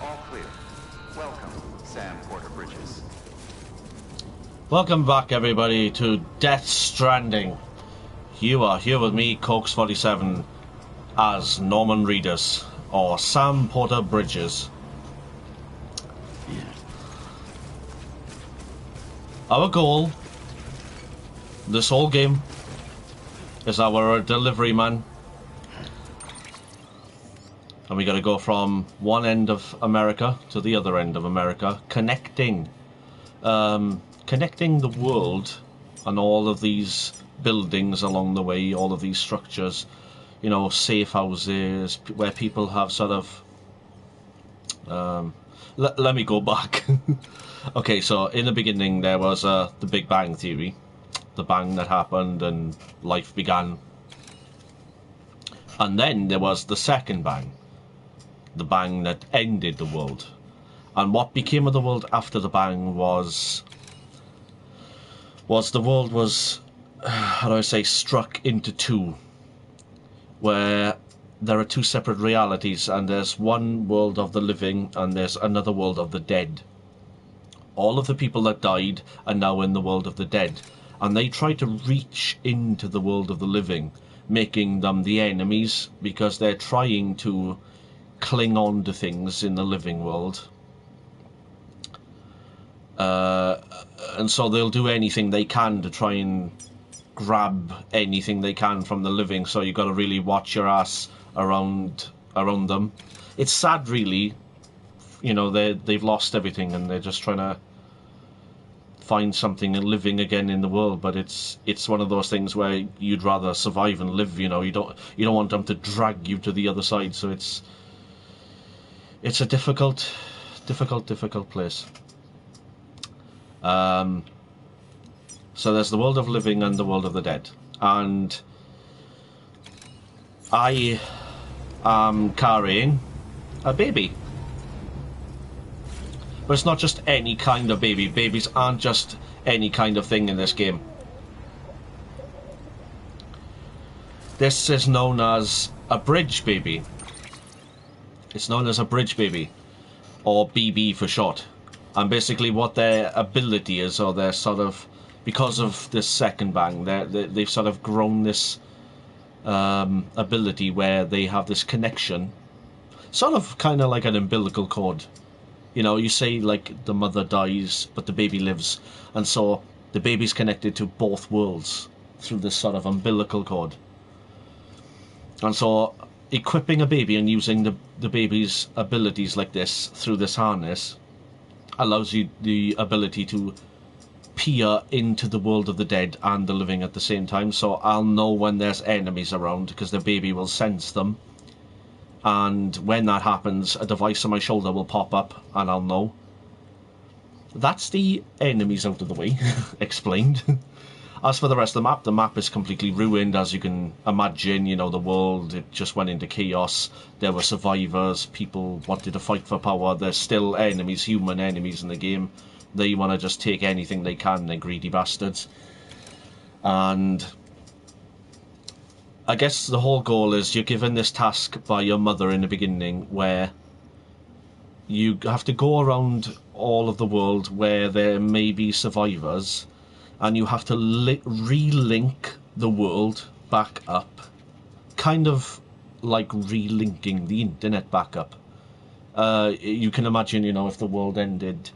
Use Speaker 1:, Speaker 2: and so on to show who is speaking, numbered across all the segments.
Speaker 1: All clear. Welcome, Sam Porter Bridges.
Speaker 2: Welcome back, everybody, to Death Stranding. You are here with me, Cokes47, as Norman Reedus, or Sam Porter Bridges. Our goal, this whole game, is that we're a delivery man. And we gotta go from one end of America to the other end of America, connecting the world and all of these buildings along the way, all of these structures, you know, safe houses where people have sort of let me go back. Okay, so in the beginning there was the Big Bang Theory, the bang that happened and life began. And then there was the second bang, the bang that ended the world. And what became of the world after the bang was the world was, how do I say, struck into two, where there are two separate realities, and there's one world of the living and there's another world of the dead. All of the people that died are now in the world of the dead, and they try to reach into the world of the living, making them the enemies because they're trying to cling on to things in the living world. And so they'll do anything they can to try and grab anything they can from the living, so you've got to really watch your ass around them. It's sad, really. You know, they've lost everything and they're just trying to find something living again in the world, but it's one of those things where you'd rather survive and live, you know. You don't want them to drag you to the other side, so it's a difficult place. So there's the world of living and the world of the dead, and I am carrying a baby. But it's not just any kind of baby. Babies aren't just any kind of thing in this game. This is known as a bridge baby. It's known as a bridge baby, or BB for short. And basically what their ability is, or their sort of, because of this second bang, they've sort of grown this ability where they have this connection, sort of kind of like an umbilical cord. You know, you say like the mother dies but the baby lives, and so the baby's connected to both worlds through this sort of umbilical cord. And so equipping a baby and using the baby's abilities like this through this harness allows you the ability to peer into the world of the dead and the living at the same time. So I'll know when there's enemies around because the baby will sense them, and when that happens a device on my shoulder will pop up and I'll know. That's the enemies out of the way. Explained. As for the rest of the map is completely ruined, as you can imagine. You know, the world, it just went into chaos. There were survivors, people wanted to fight for power. There's still enemies, human enemies in the game. They want to just take anything they can, they're greedy bastards. And I guess the whole goal is you're given this task by your mother in the beginning, where you have to go around all of the world where there may be survivors, and you have to relink the world back up, kind of like relinking the internet back up. You can imagine, you know, if the world ended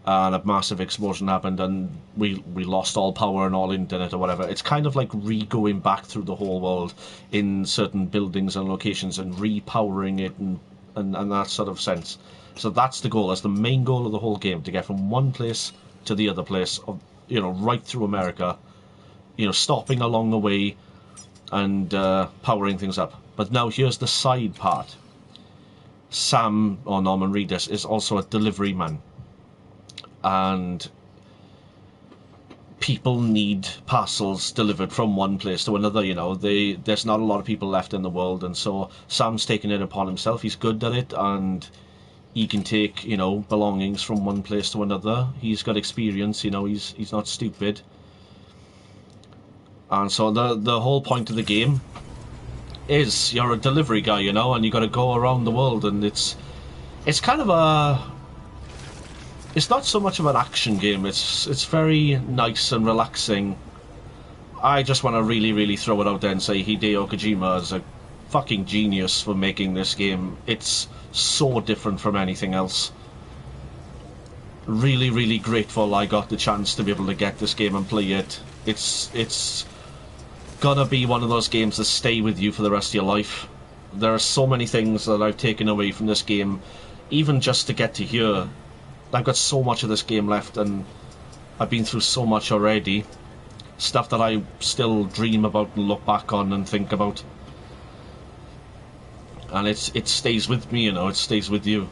Speaker 2: and a massive explosion happened and we lost all power and all internet or whatever, it's kind of like going back through the whole world in certain buildings and locations and repowering it and that sort of sense. So that's the goal. That's the main goal of the whole game, to get from one place to the other place, of, you know, right through America, you know, stopping along the way and powering things up. But now here's the side part. Sam, or Norman Reedus, is also a delivery man, and people need parcels delivered from one place to another. You know, there's not a lot of people left in the world, and so Sam's taken it upon himself. He's good at it, and he can take, you know, belongings from one place to another. He's got experience, you know, he's not stupid. And so the whole point of the game is you're a delivery guy, you know, and you got to go around the world, and it's It's kind of a... It's not so much of an action game. It's very nice and relaxing. I just want to really, really throw it out there and say Hideo Kojima is a fucking genius for making this game. It's so different from anything else. Really, really grateful I got the chance to be able to get this game and play it. It's gonna be one of those games that stay with you for the rest of your life. There are so many things that I've taken away from this game, even just to get to here. I've got so much of this game left, and I've been through so much already. Stuff that I still dream about and look back on and think about. And it stays with me, you know, it stays with you.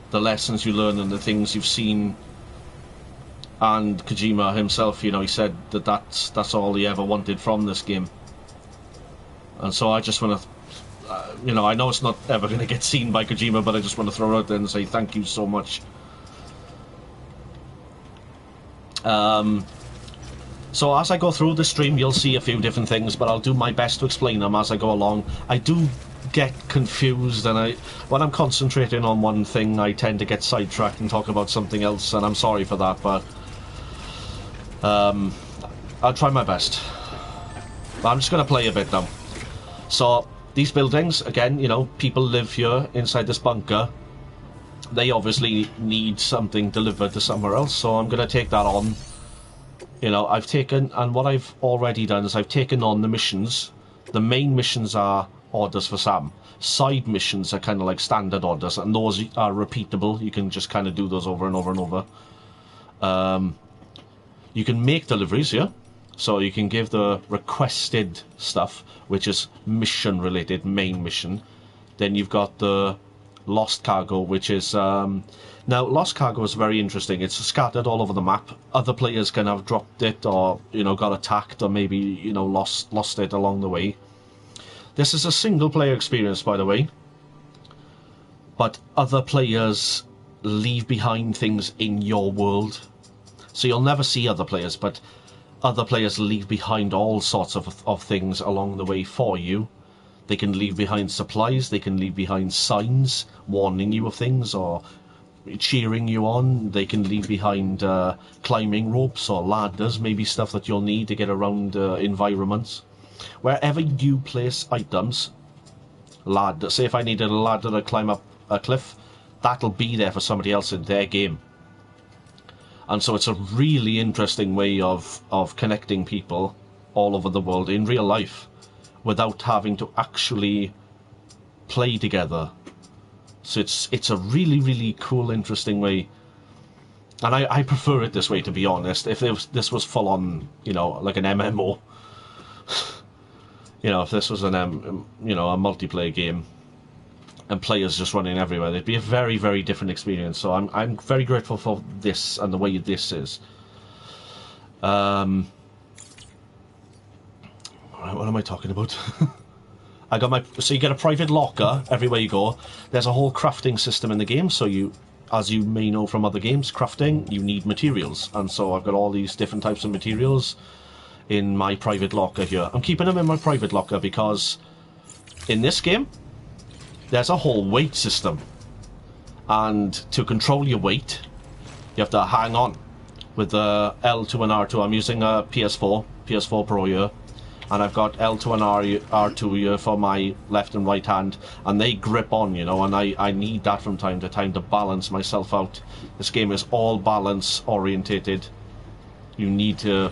Speaker 2: The lessons you learn and the things you've seen. And Kojima himself, you know, he said that that's all he ever wanted from this game. And so I just want to, you know, I know it's not ever going to get seen by Kojima, but I just want to throw it out there and say thank you so much. So as I go through the stream, you'll see a few different things, but I'll do my best to explain them as I go along. I do get confused, and when I'm concentrating on one thing, I tend to get sidetracked and talk about something else, and I'm sorry for that, but I'll try my best. But I'm just going to play a bit now. So these buildings, again, you know, people live here inside this bunker. They obviously need something delivered to somewhere else, so I'm going to take that on. You know, I've taken, and what I've already done is I've taken on the missions. The main missions are orders for Sam. Side missions are kind of like standard orders, and those are repeatable. You can just kind of do those over and over and over. You can make deliveries, yeah? So you can give the requested stuff, which is mission related, main mission. Then you've got the lost cargo, which is now lost cargo is very interesting. It's scattered all over the map. Other players can have dropped it, or you know, got attacked, or maybe, you know, lost it along the way. This is a single player experience, by the way, but other players leave behind things in your world, so you'll never see other players, but other players leave behind all sorts of things along the way for you. They can leave behind supplies, they can leave behind signs warning you of things or cheering you on. They can leave behind climbing ropes or ladders, maybe stuff that you'll need to get around environments. Wherever you place items, ladder, say if I needed a ladder to climb up a cliff, that'll be there for somebody else in their game. And so it's a really interesting way of connecting people all over the world in real life, without having to actually play together. So it's a really, really cool, interesting way. And I prefer it this way, to be honest. If this was full on, you know, like an MMO, you know, if this was an you know, a multiplayer game and players just running everywhere, it'd be a very, very different experience. So I'm very grateful for this and the way this is. What am I talking about? I got my... So you get a private locker everywhere you go. There's a whole crafting system in the game, so you, as you may know from other games, crafting, you need materials. And so I've got all these different types of materials in my private locker here. I'm keeping them in my private locker because in this game, there's a whole weight system. And to control your weight, you have to hang on with the L2 and R2. I'm using a PS4 Pro here. And I've got L2 and R2 here for my left and right hand, and they grip on, you know, and I need that from time to time to balance myself out. This game is all balance orientated. You need to...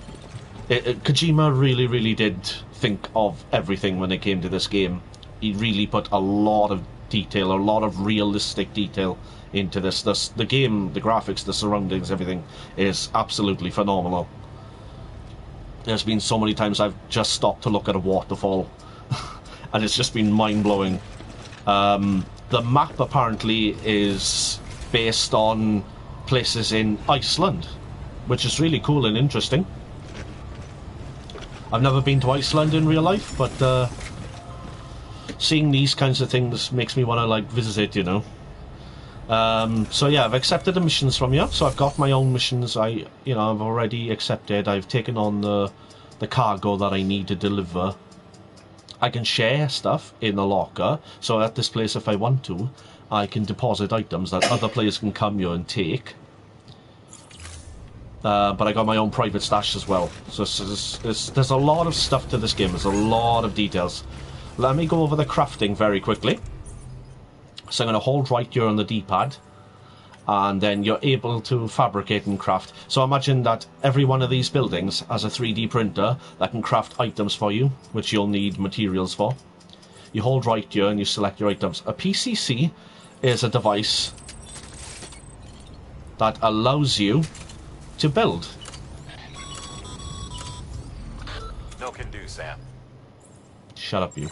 Speaker 2: Kojima really, really did think of everything when it came to this game. He really put a lot of detail, a lot of realistic detail into this. The game, the graphics, the surroundings, everything is absolutely phenomenal. There's been so many times I've just stopped to look at a waterfall and it's just been mind-blowing. The map apparently is based on places in Iceland, which is really cool and interesting. I've never been to Iceland in real life, but seeing these kinds of things makes me want to, like, visit, you know. So yeah, I've accepted the missions from you. So I've got my own missions. I've already accepted. I've taken on the cargo that I need to deliver. I can share stuff in the locker, so at this place if I want to, I can deposit items that other players can come here and take. But I got my own private stash as well. So there's a lot of stuff to this game. There's a lot of details. Let me go over the crafting very quickly. So I'm going to hold right here on the D-pad. And then you're able to fabricate and craft. So imagine that every one of these buildings has a 3D printer that can craft items for you, which you'll need materials for. You hold right here and you select your items. A PCC is a device that allows you to build.
Speaker 1: No can do, Sam.
Speaker 2: Shut up, you.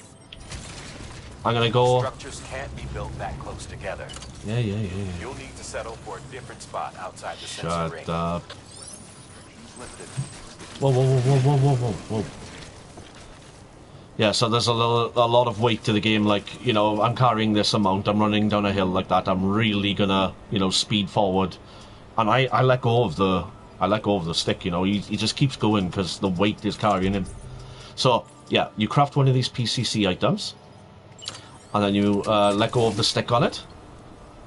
Speaker 2: I'm gonna go.
Speaker 1: Structures can't be built that close together.
Speaker 2: Yeah.
Speaker 1: You'll need to settle for a different spot outside the sensor
Speaker 2: Shut
Speaker 1: ring.
Speaker 2: up.
Speaker 1: Lifted.
Speaker 2: Whoa. Yeah, so there's a lot of weight to the game. Like, you know, I'm carrying this amount. I'm running down a hill like that. I'm really gonna, you know, speed forward, and I let go of the stick. You know, he just keeps going because the weight is carrying him. So yeah, you craft one of these PCC items. And then you let go of the stick on it.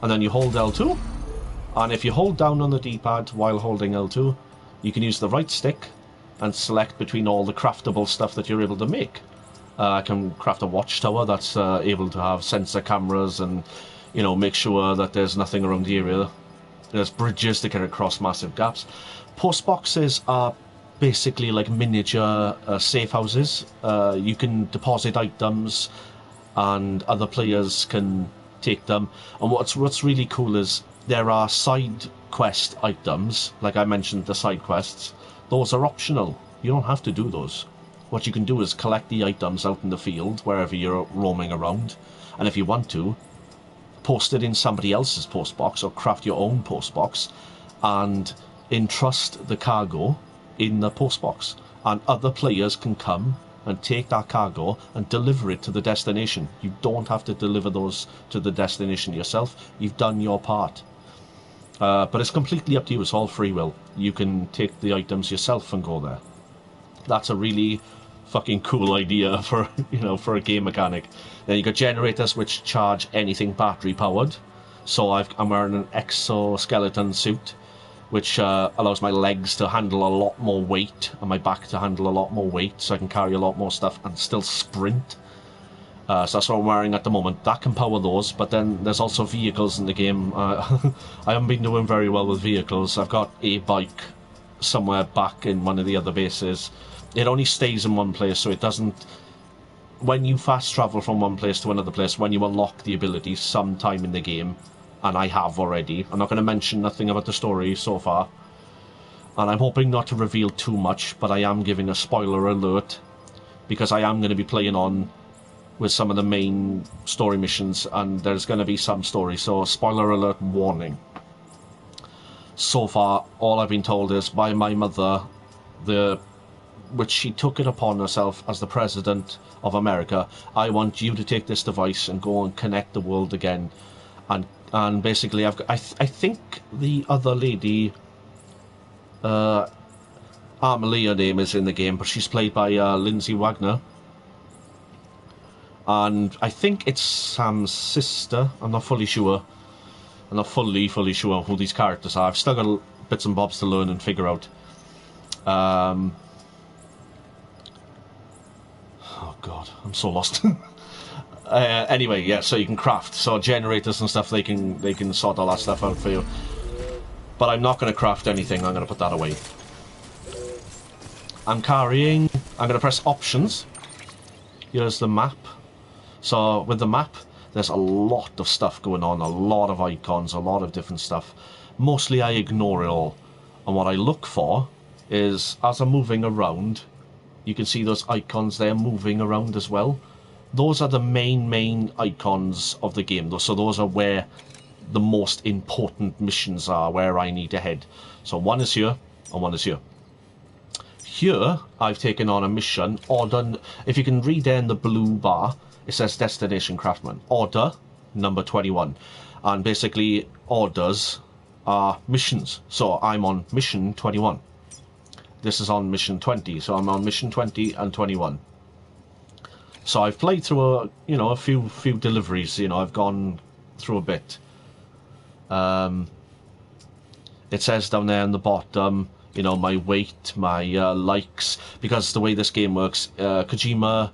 Speaker 2: And then you hold L2. And if you hold down on the D-pad while holding L2, you can use the right stick and select between all the craftable stuff that you're able to make. I can craft a watchtower that's able to have sensor cameras and, you know, make sure that there's nothing around the area. There's bridges to get across massive gaps. Post boxes are basically like miniature safe houses. You can deposit items and other players can take them. And what's really cool is there are side quest items, like I mentioned, the side quests. Those are optional. You don't have to do those. What you can do is collect the items out in the field, wherever you're roaming around, and if you want to, post it in somebody else's post box or craft your own post box and entrust the cargo in the post box. And other players can come and take that cargo and deliver it to the destination. You don't have to deliver those to the destination yourself. You've done your part. But it's completely up to you. It's all free will. You can take the items yourself and go there. That's a really fucking cool idea for, you know, for a game mechanic. Then you got generators which charge anything battery powered. So I'm wearing an exoskeleton suit, which allows my legs to handle a lot more weight and my back to handle a lot more weight, so I can carry a lot more stuff and still sprint. So that's what I'm wearing at the moment. That can power those, but then there's also vehicles in the game. I haven't been doing very well with vehicles. I've got a bike somewhere back in one of the other bases. It only stays in one place, so it doesn't... When you fast travel from one place to another place, when you unlock the ability sometime in the game, and I have already. I'm not going to mention nothing about the story so far. And I'm hoping not to reveal too much, but I am giving a spoiler alert, because I am going to be playing on with some of the main story missions, and there's going to be some story, so spoiler alert warning. So far, all I've been told is by my mother, which she took it upon herself as the President of America, I want you to take this device and go and connect the world again. And basically, I think the other lady, Amelie, her name is in the game, but she's played by Lindsay Wagner. And I think it's Sam's sister. I'm not fully sure. I'm not fully sure who these characters are. I've still got bits and bobs to learn and figure out. Oh God, I'm so lost. Anyway, yeah, so you can craft. So generators and stuff, they can sort all that stuff out for you. But I'm not going to craft anything. I'm going to put that away. I'm going to press options. Here's the map. So with the map, there's a lot of stuff going on. A lot of icons, a lot of different stuff. Mostly I ignore it all. And what I look for is, as I'm moving around, you can see those icons there moving around as well. Those are the main icons of the game. So those are where the most important missions are, where I need to head. So one is here, and one is here. Here, I've taken on a mission, order, if you can read there in the blue bar, it says Destination Craftsman. Order number 21. And basically, orders are missions. So I'm on mission 21. This is on mission 20, so I'm on mission 20 and 21. So I've played through a few deliveries. You know, I've gone through a bit. It says down there in the bottom, you know, my weight, my likes, because the way this game works, Kojima,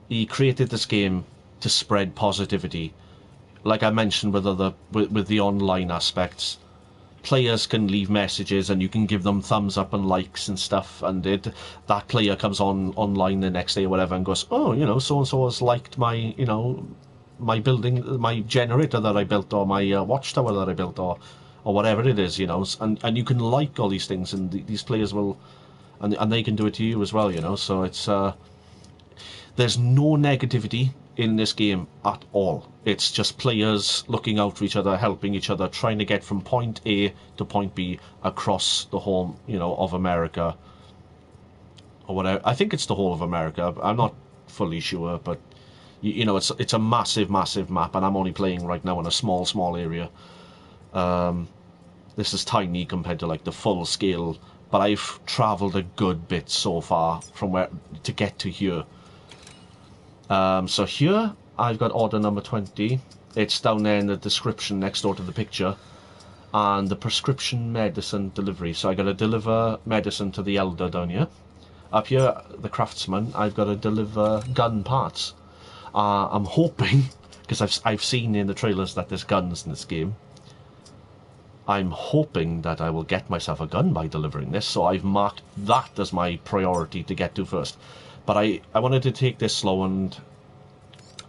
Speaker 2: he created this game to spread positivity. Like I mentioned with the online aspects, players can leave messages and you can give them thumbs up and likes and stuff, and that player comes online the next day or whatever and goes, oh, you know, so and so has liked my, you know, my building, my generator that I built, or my watchtower that I built, or whatever it is, you know, and you can like all these things, and these players will, and they can do it to you as well, you know. So it's there's no negativity in this game at all. It's just players looking out for each other, helping each other, trying to get from point A to point B across the whole, you know, of America, or whatever. I think it's the whole of America. I'm not fully sure, but you know, it's a massive map, and I'm only playing right now in a small area. This is tiny compared to like the full scale, but I've travelled a good bit so far from where to get to here. So here I've got order number 20. It's down there in the description next door to the picture, and the prescription medicine delivery. So I got to deliver medicine to the elder down here. Up here, the craftsman, I've got to deliver gun parts. I'm hoping, because I've seen in the trailers that there's guns in this game, I'm hoping that I will get myself a gun by delivering this, so I've marked that as my priority to get to first. But I wanted to take this slow, and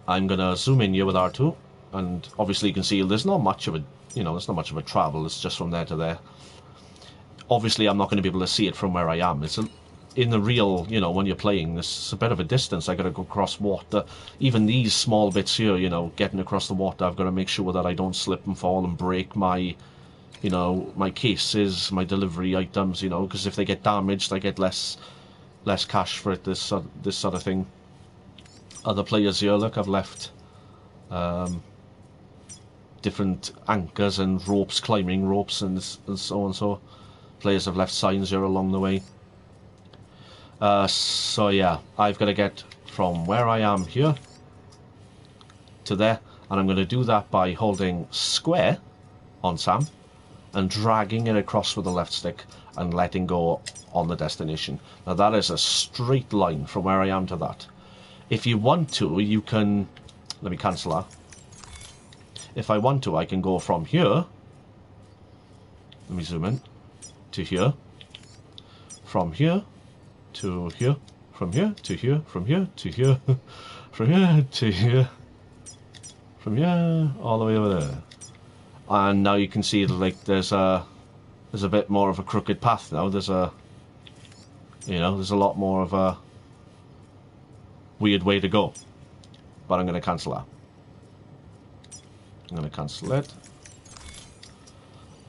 Speaker 2: I'm going to zoom in here with R2, and obviously you can see there's not much of a, you know, there's not much of a travel, it's just from there to there. Obviously I'm not going to be able to see it from where I am. It's in the real, you know, when you're playing, this is a bit of a distance. I got to go across water. Even these small bits here, you know, getting across the water, I've got to make sure that I don't slip and fall and break my, you know, my cases, my delivery items, you know, because if they get damaged, I get less cash for it, this sort of thing. Other players here, look, I've left different anchors and ropes, climbing ropes, and so on. So players have left signs here along the way. So yeah, I've got to get from where I am here to there, and I'm going to do that by holding square on Sam and dragging it across with the left stick and letting go on the destination. Now that is a straight line from where I am to that. If you want to, you can, let me cancel that. If I want to, I can go from here, let me zoom in, to here, from here to here, from here to here, from here to here, from here to here, from here all the way over there. And now you can see, like, there's a bit more of a crooked path now. There's a, you know, there's a lot more of a weird way to go. But I'm going to cancel that. I'm going to cancel it.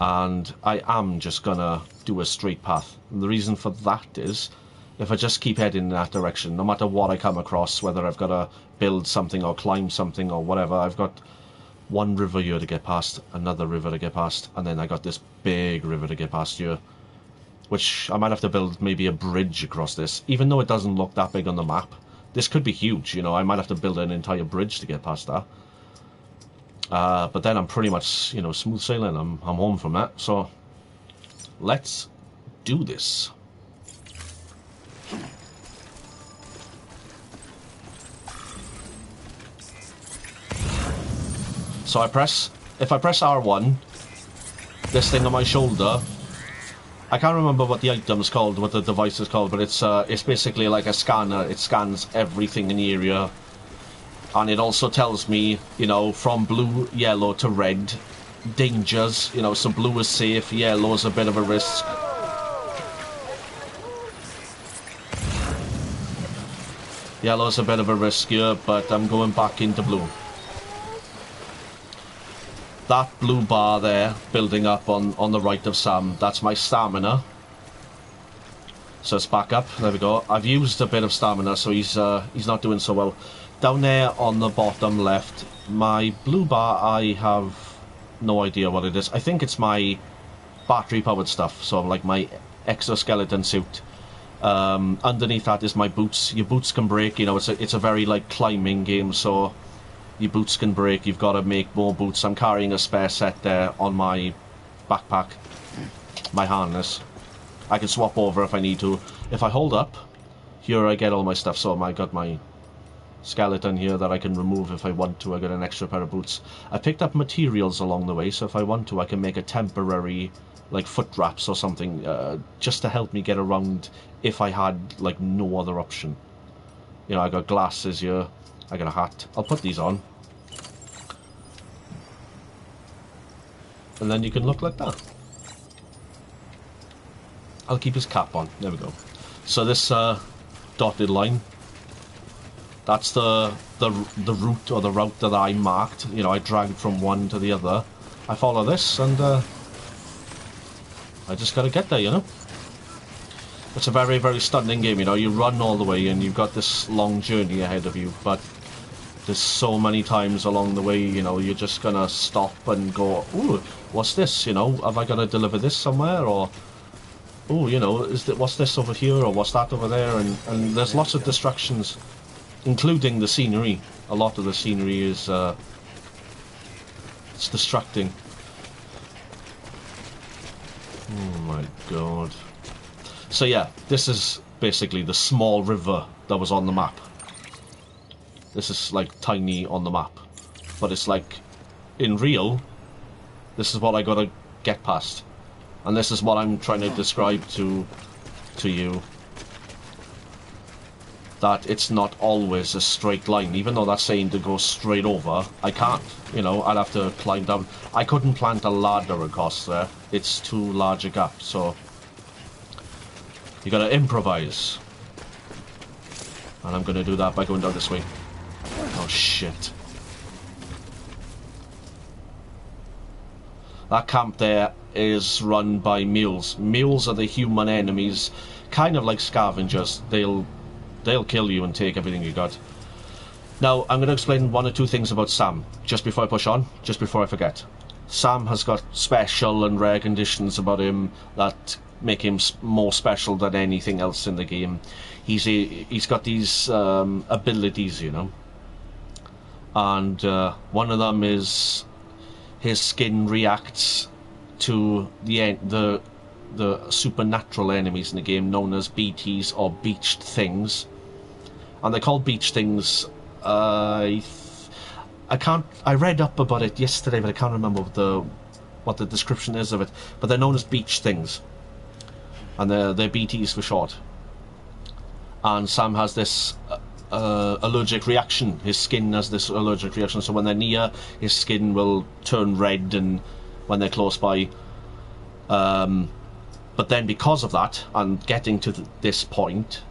Speaker 2: And I am just going to do a straight path. And the reason for that is, if I just keep heading in that direction, no matter what I come across, whether I've got to build something or climb something or whatever, I've got one river here to get past, another river to get past, and then I got this big river to get past here, which I might have to build maybe a bridge across this, even though it doesn't look that big on the map. This could be huge, you know, I might have to build an entire bridge to get past that. But then I'm pretty much, you know, smooth sailing. I'm home from that, so let's do this. So if I press R1, this thing on my shoulder, I can't remember what the item's called, what the device is called, but it's basically like a scanner. It scans everything in the area, and it also tells me, you know, from blue, yellow to red, dangers, you know, so blue is safe, yellow is a bit of a risk. Yellow's a bit of a risk here, but I'm going back into blue. That blue bar there, building up on the right of Sam, that's my stamina. So it's back up, there we go. I've used a bit of stamina, so he's not doing so well. Down there on the bottom left, my blue bar, I have no idea what it is. I think it's my battery-powered stuff, so like my exoskeleton suit. Underneath that is my boots. Your boots can break, you know, it's a very, like, climbing game, so your boots can break. You've got to make more boots. I'm carrying a spare set there on my backpack, my harness. I can swap over if I need to. If I hold up, here I get all my stuff. So I got my skeleton here that I can remove if I want to. I got an extra pair of boots. I picked up materials along the way, so if I want to, I can make a temporary, like, foot wraps or something, just to help me get around if I had, like, no other option. You know, I got glasses here. I got a hat. I'll put these on. And then you can look like that. I'll keep his cap on. There we go. So this dotted line, that's the route or the route that I marked. You know, I dragged from one to the other. I follow this, and I just gotta get there. You know, it's a very, very stunning game. You know, you run all the way, and you've got this long journey ahead of you. But there's so many times along the way, you know, you're just gonna stop and go, "Ooh, what's this? You know, have I got to deliver this somewhere?" Or, "Oh, you know, what's this over here, or what's that over there?" And there's lots of distractions, including the scenery. A lot of the scenery is it's distracting. Oh my god. So yeah, this is basically the small river that was on the map. This is like tiny on the map, but it's like in real, this is what I gotta get past. And this is what I'm trying to describe to you. That it's not always a straight line. Even though that's saying to go straight over, I can't. You know, I'd have to climb down. I couldn't plant a ladder across there. It's too large a gap, so you gotta improvise. And I'm gonna do that by going down this way. Oh shit. That camp there is run by mules. Mules are the human enemies, kind of like scavengers. They'll kill you and take everything you got. Now, I'm going to explain one or two things about Sam, just before I push on, just before I forget. Sam has got special and rare conditions about him that make him more special than anything else in the game. He's got these abilities, you know. And one of them is his skin reacts to the supernatural enemies in the game, known as BTs or beached things. And they're called beach things. I read up about it yesterday, but I can't remember what the description is of it. But they're known as beach things, and they're BTs for short. And Sam has this allergic reaction. His skin has this allergic reaction, so when they're near, his skin will turn red, and when they're close by. But then because of that, and getting to this point,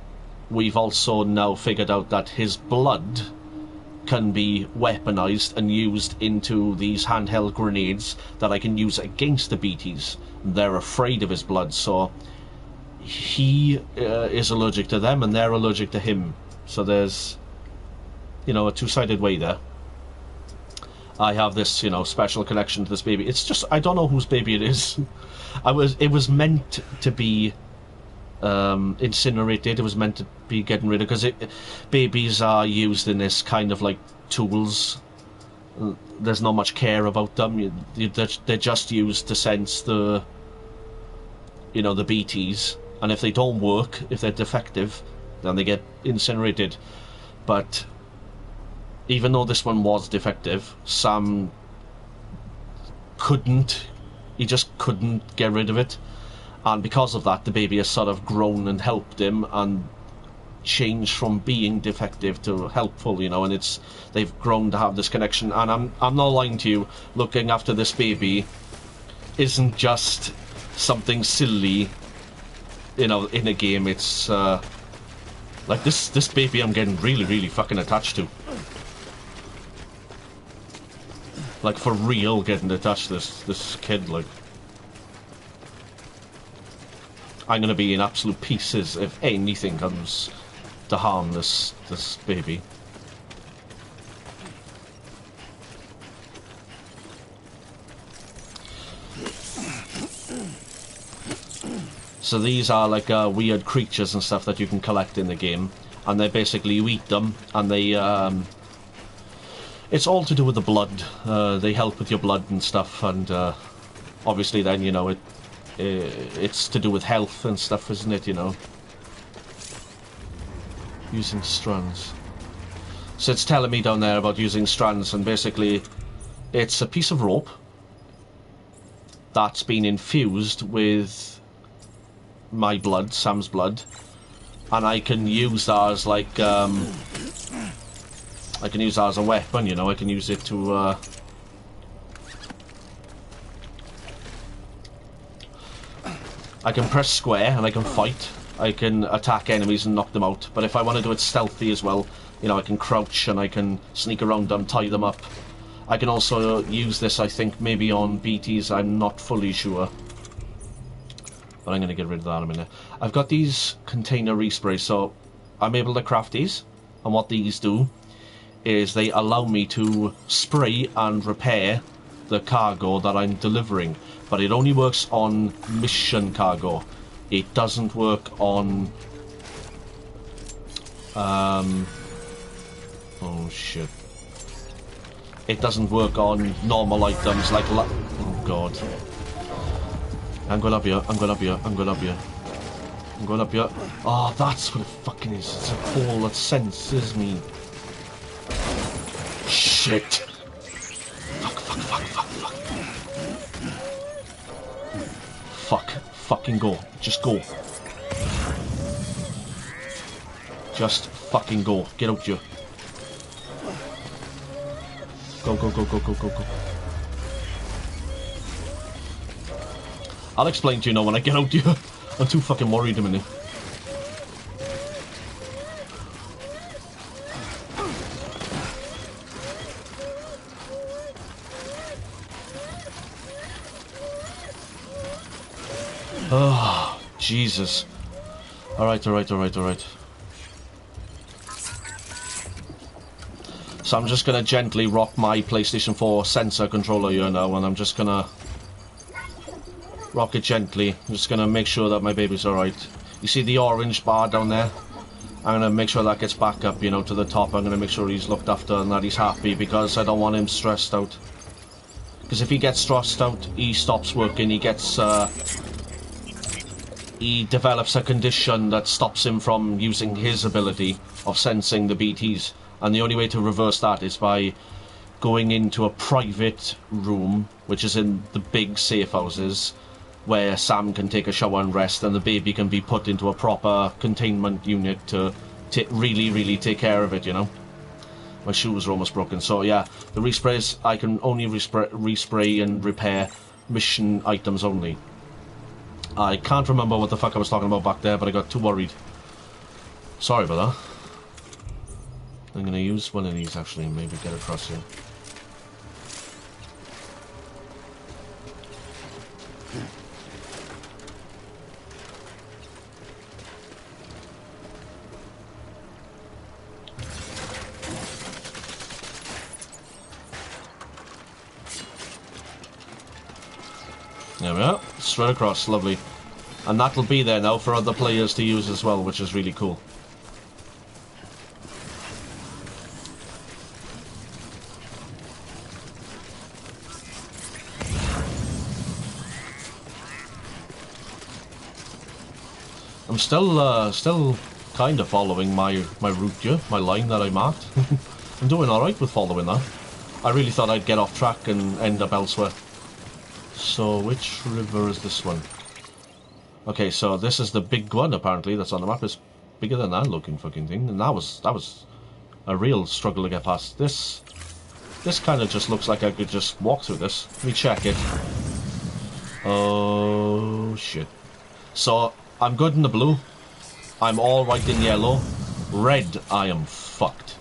Speaker 2: we've also now figured out that his blood can be weaponized and used into these handheld grenades that I can use against the BTs. They're afraid of his blood, so he is allergic to them and they're allergic to him. So there's, you know, a two-sided way there. I have this, you know, special connection to this baby. It's just, I don't know whose baby it is. It was meant to be incinerated. It was meant to be getting rid of, because babies are used in this kind of like tools. There's not much care about them. They're just used to sense the, you know, the BTs, and if they don't work, if they're defective, then they get incinerated. But even though this one was defective, Sam he just couldn't get rid of it, and because of that the baby has sort of grown and helped him and changed from being defective to helpful, you know, and they've grown to have this connection. And I'm not lying to you, looking after this baby isn't just something silly, you know, in a game. It's like this baby I'm getting really, really fucking attached to. Like, for real, getting attached to this kid. Like, I'm gonna be in absolute pieces if anything comes to harm this baby. So these are like weird creatures and stuff that you can collect in the game, and they basically, you eat them, and they It's all to do with the blood. They help with your blood and stuff, and obviously then, you know, it's to do with health and stuff, isn't it, you know? Using strands. So it's telling me down there about using strands, and basically it's a piece of rope that's been infused with my blood, Sam's blood, and I can use that as like I can use that as a weapon, you know. I can use it to I can press square and I can fight. I can attack enemies and knock them out. But if I want to do it stealthy as well, you know, I can crouch and I can sneak around them, tie them up. I can also use this, I think, maybe on BTs. I'm not fully sure. But I'm going to get rid of that in a minute. I've got these container resprays, so I'm able to craft these. And what these do is they allow me to spray and repair the cargo that I'm delivering. But it only works on mission cargo. It doesn't work on... oh shit. It doesn't work on normal items like... oh god. I'm going up here, I'm going up here, I'm going up here. I'm going up here. Oh, that's what it fucking is. It's a ball that senses me. Shit. Fuck, fuck, fuck, fuck, fuck. Fuck. Fucking go. Just go. Just fucking go. Get out here. Go, go, go, go, go, go, go. I'll explain to you now when I get out here. I'm too fucking worried a minute. Oh, Jesus. Alright, alright, alright, alright. So I'm just gonna gently rock my PlayStation 4 sensor controller here now, and I'm just gonna rock it gently. I'm just gonna make sure that my baby's alright. You see the orange bar down there? I'm gonna make sure that gets back up, you know, to the top. I'm gonna make sure he's looked after and that he's happy, because I don't want him stressed out. Because if he gets stressed out, he stops working, he gets, he develops a condition that stops him from using his ability of sensing the BTs. And the only way to reverse that is by going into a private room, which is in the big safe houses, where Sam can take a shower and rest, and the baby can be put into a proper containment unit to really, really take care of it, you know. My shoes are almost broken. So yeah, the resprays, I can only respray and repair mission items only. I can't remember what the fuck I was talking about back there, but I got too worried. Sorry about that. I'm going to use one of these actually and maybe get across here. There we are, straight across, lovely. And that'll be there now for other players to use as well, which is really cool. I'm still kind of following my route here, my line that I marked. I'm doing alright with following that. I really thought I'd get off track and end up elsewhere. So, which river is this one? Okay, so this is the big one, apparently, that's on the map. It's bigger than that looking fucking thing. And that was a real struggle to get past. This kind of just looks like I could just walk through this. Let me check it. Oh, shit. So, I'm good in the blue. I'm alright in yellow. Red, I am fucked.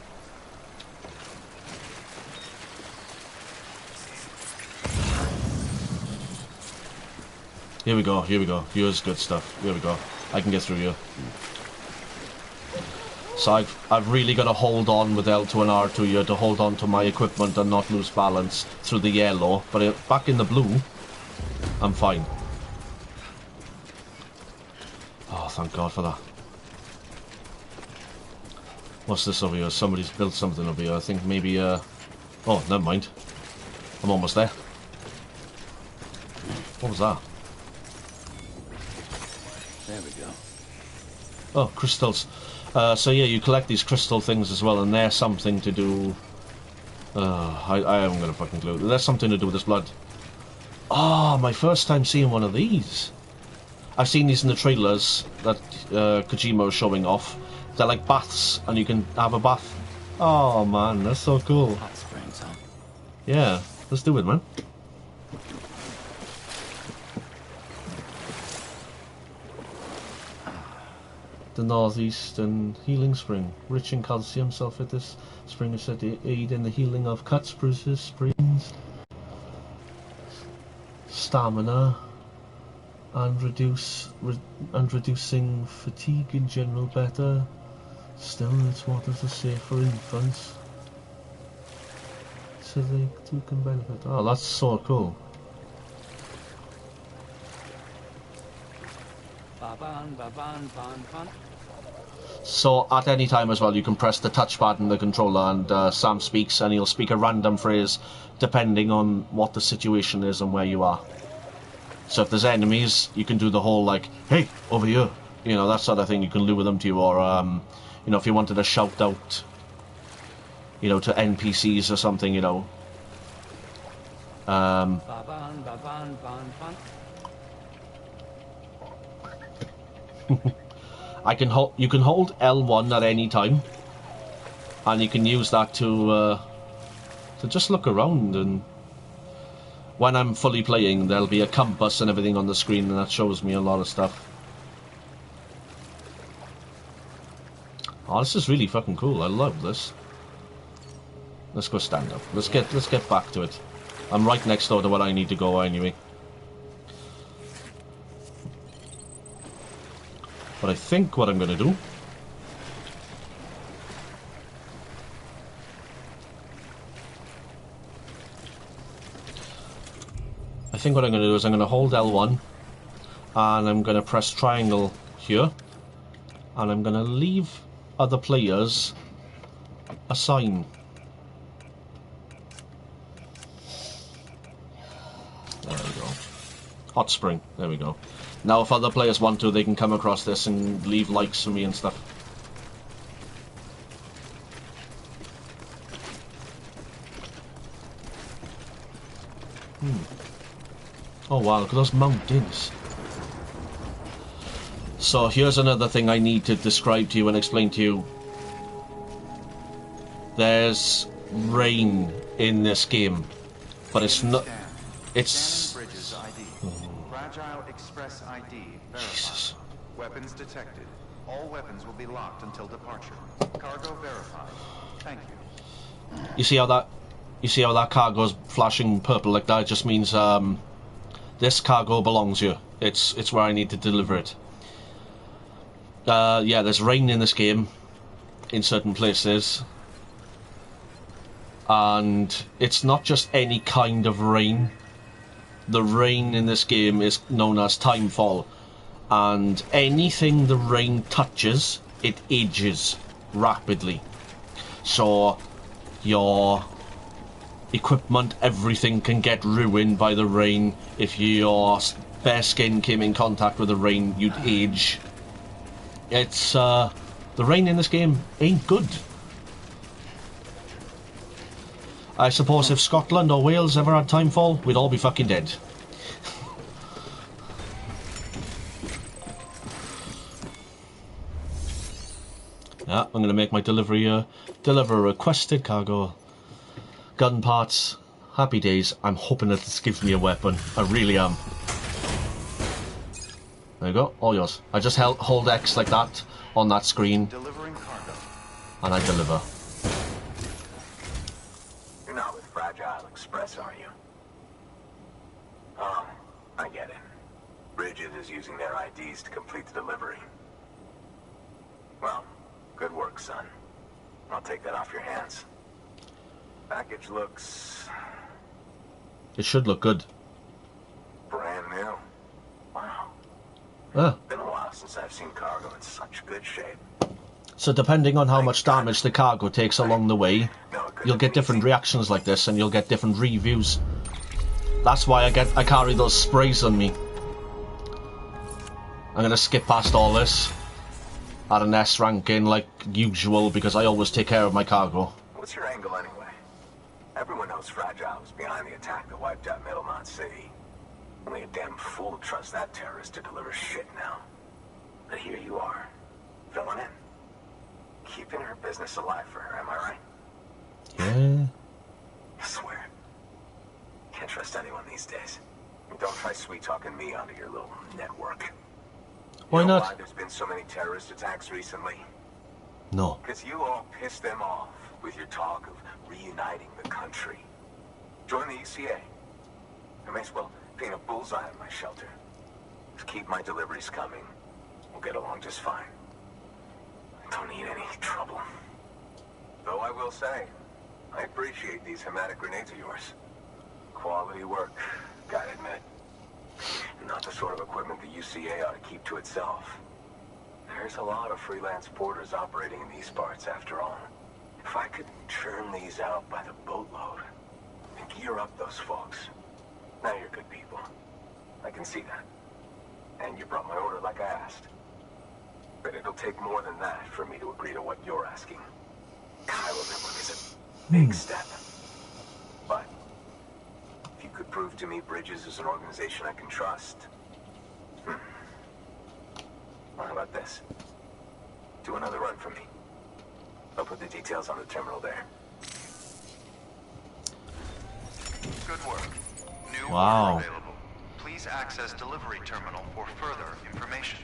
Speaker 2: Here we go, here we go. Here's good stuff. Here we go. I can get through here. So I've really got to hold on with L2 and R2 here to hold on to my equipment and not lose balance through the yellow. But back in the blue, I'm fine. Oh, thank God for that. What's this over here? Somebody's built something over here. I think maybe Oh, never mind. I'm almost there. What was that?
Speaker 3: There we go.
Speaker 2: Oh, crystals. So yeah, you collect these crystal things as well, and they're something to do... I haven't got a fucking clue. There's something to do with this blood. Oh, my first time seeing one of these. I've seen these in the trailers that Kojima was showing off. They're like baths, and you can have a bath. Oh man, that's so cool.
Speaker 3: Hot springs, huh?
Speaker 2: Yeah, let's do it, man. The northeastern healing spring, rich in calcium sulfate. This spring is said to aid in the healing of cuts, bruises, sprains, stamina, and reducing fatigue in general better. Still, its waters are safe for infants, so they too can benefit. Oh, that's so cool. So at any time as well, you can press the touchpad in the controller, and Sam speaks, and he'll speak a random phrase depending on what the situation is and where you are. So if there's enemies, you can do the whole like, "Hey, over here," you know, that sort of thing. You can lure them to you, or you know, if you wanted to shout out, you know, to NPCs or something, you know. You can hold L1 at any time, and you can use that to just look around. And when I'm fully playing, there'll be a compass and everything on the screen, and that shows me a lot of stuff. Oh, this is really fucking cool. I love this. Let's go stand up. Let's get back to it. I'm right next door to where I need to go anyway. But I think what I'm going to do... I think what I'm going to do is I'm going to hold L1, and I'm going to press triangle here, and I'm going to leave other players a sign. There we go. Hot spring. There we go. Now if other players want to, they can come across this and leave likes for me and stuff. Oh wow, look at those mountains. So here's another thing I need to describe to you and explain to you. There's rain in this game, but it's not... It's...
Speaker 1: Fragile Express ID verified.
Speaker 2: Jesus.
Speaker 1: Weapons detected. All weapons will be locked until departure. Cargo verified. Thank you.
Speaker 2: You see how that cargo's flashing purple like that? It just means this cargo belongs here. It's where I need to deliver it. Yeah, there's rain in this game in certain places, and it's not just any kind of rain. The rain in this game is known as timefall, and anything the rain touches, it ages rapidly. So your equipment, everything can get ruined by the rain. If your bare skin came in contact with the rain, you'd age. It's the rain in this game ain't good. I suppose if Scotland or Wales ever had timefall, we'd all be fucking dead. Yeah, I'm going to make my delivery deliver requested cargo. Gun parts. Happy days. I'm hoping that this gives me a weapon. I really am. There you go, all yours. I just hold X like that on that screen.
Speaker 1: Delivering cargo.
Speaker 2: And I deliver.
Speaker 4: You're not with Fragile Express, are you? I get it. Bridget is using their IDs to complete the delivery. Well, good work, son. I'll take that off your hands. Package looks...
Speaker 2: It should look good.
Speaker 4: brand new. Wow.
Speaker 2: Ah.
Speaker 4: Been a while since I've seen cargo in such good shape.
Speaker 2: So depending on how much damage the cargo takes along the way,
Speaker 4: No, it
Speaker 2: you'll get different reactions like this, and you'll get different reviews. That's why I carry those sprays on me. I'm gonna skip past all this at an S ranking like usual because I always take care of my cargo.
Speaker 4: What's your angle anyway? Everyone knows Fragile was behind the attack that wiped out Middlemont City. Only a damn fool trusts that terrorist to deliver shit now. But here you are, filling in. Keeping her business alive for her, am I right?
Speaker 2: Yeah.
Speaker 4: I swear. Can't trust anyone these days. And don't try sweet-talking me onto your little network.
Speaker 2: Why
Speaker 4: you know
Speaker 2: not?
Speaker 4: Why there's been so many terrorist attacks recently?
Speaker 2: No.
Speaker 4: Because you all pissed them off with your talk of reuniting the country. Join the UCA. I may as well paint a bullseye on my shelter. Just keep my deliveries coming. We'll get along just fine. I don't need any trouble. Though I will say, I appreciate these hematic grenades of yours. Quality work, gotta admit. Not the sort of equipment the UCA ought to keep to itself. There's a lot of freelance porters operating in these parts, after all. If I could churn these out by the boatload and gear up those folks. Now you're good people. I can see that. And you brought my order like I asked. But it'll take more than that for me to agree to what you're asking. Kylo Network is a big step. But if you could prove to me Bridges is an organization I can trust. Well, how about this? Do another run for me. I'll put the details on the terminal there.
Speaker 1: Good work. New
Speaker 2: Wow.
Speaker 1: order available. Please access delivery terminal for further information.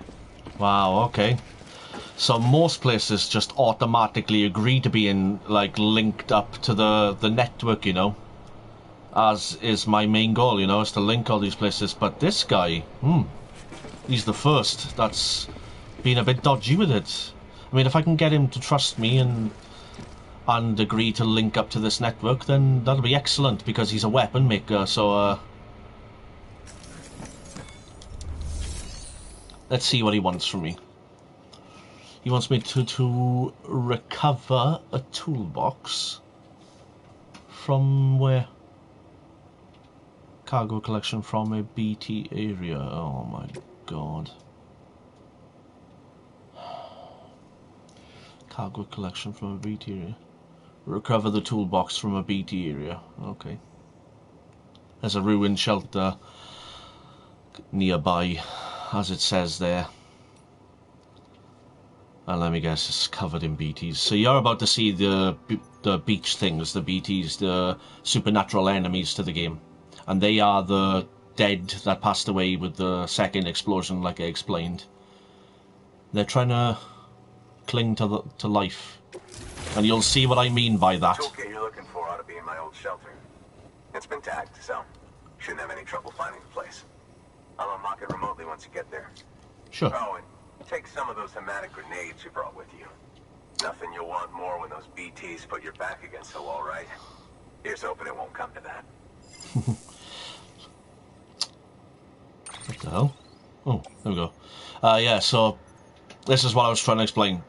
Speaker 2: Wow, okay. So most places just automatically agree to being like linked up to the network, you know. As is my main goal, you know, is to link all these places. But this guy, he's the first that's been a bit dodgy with it. I mean, if I can get him to trust me and agree to link up to this network, then that'll be excellent, because he's a weapon maker, so let's see what he wants from me. He wants me to recover a toolbox from where? Cargo collection from a BT area. Oh my god. Cargo collection from a BT area. Recover the toolbox from a BT area. Okay. There's a ruined shelter nearby, as it says there. And let me guess, it's covered in BTs. So you're about to see the beach things, the BTs, the supernatural enemies to the game. And they are the dead that passed away with the second explosion, like I explained. They're trying to cling to life. And you'll see what I mean by that.
Speaker 4: The toolkit you're looking for ought to be in my old shelter. It's been tagged, so shouldn't have any trouble finding the place. I'll unlock it remotely once you get there.
Speaker 2: Sure.
Speaker 4: Oh, and take some of those hematic grenades you brought with you. Nothing you'll want more when those BTs put your back against the wall, right? Here's hoping it won't come to that.
Speaker 2: What the hell? Oh, there we go. Yeah, so this is what I was trying to explain.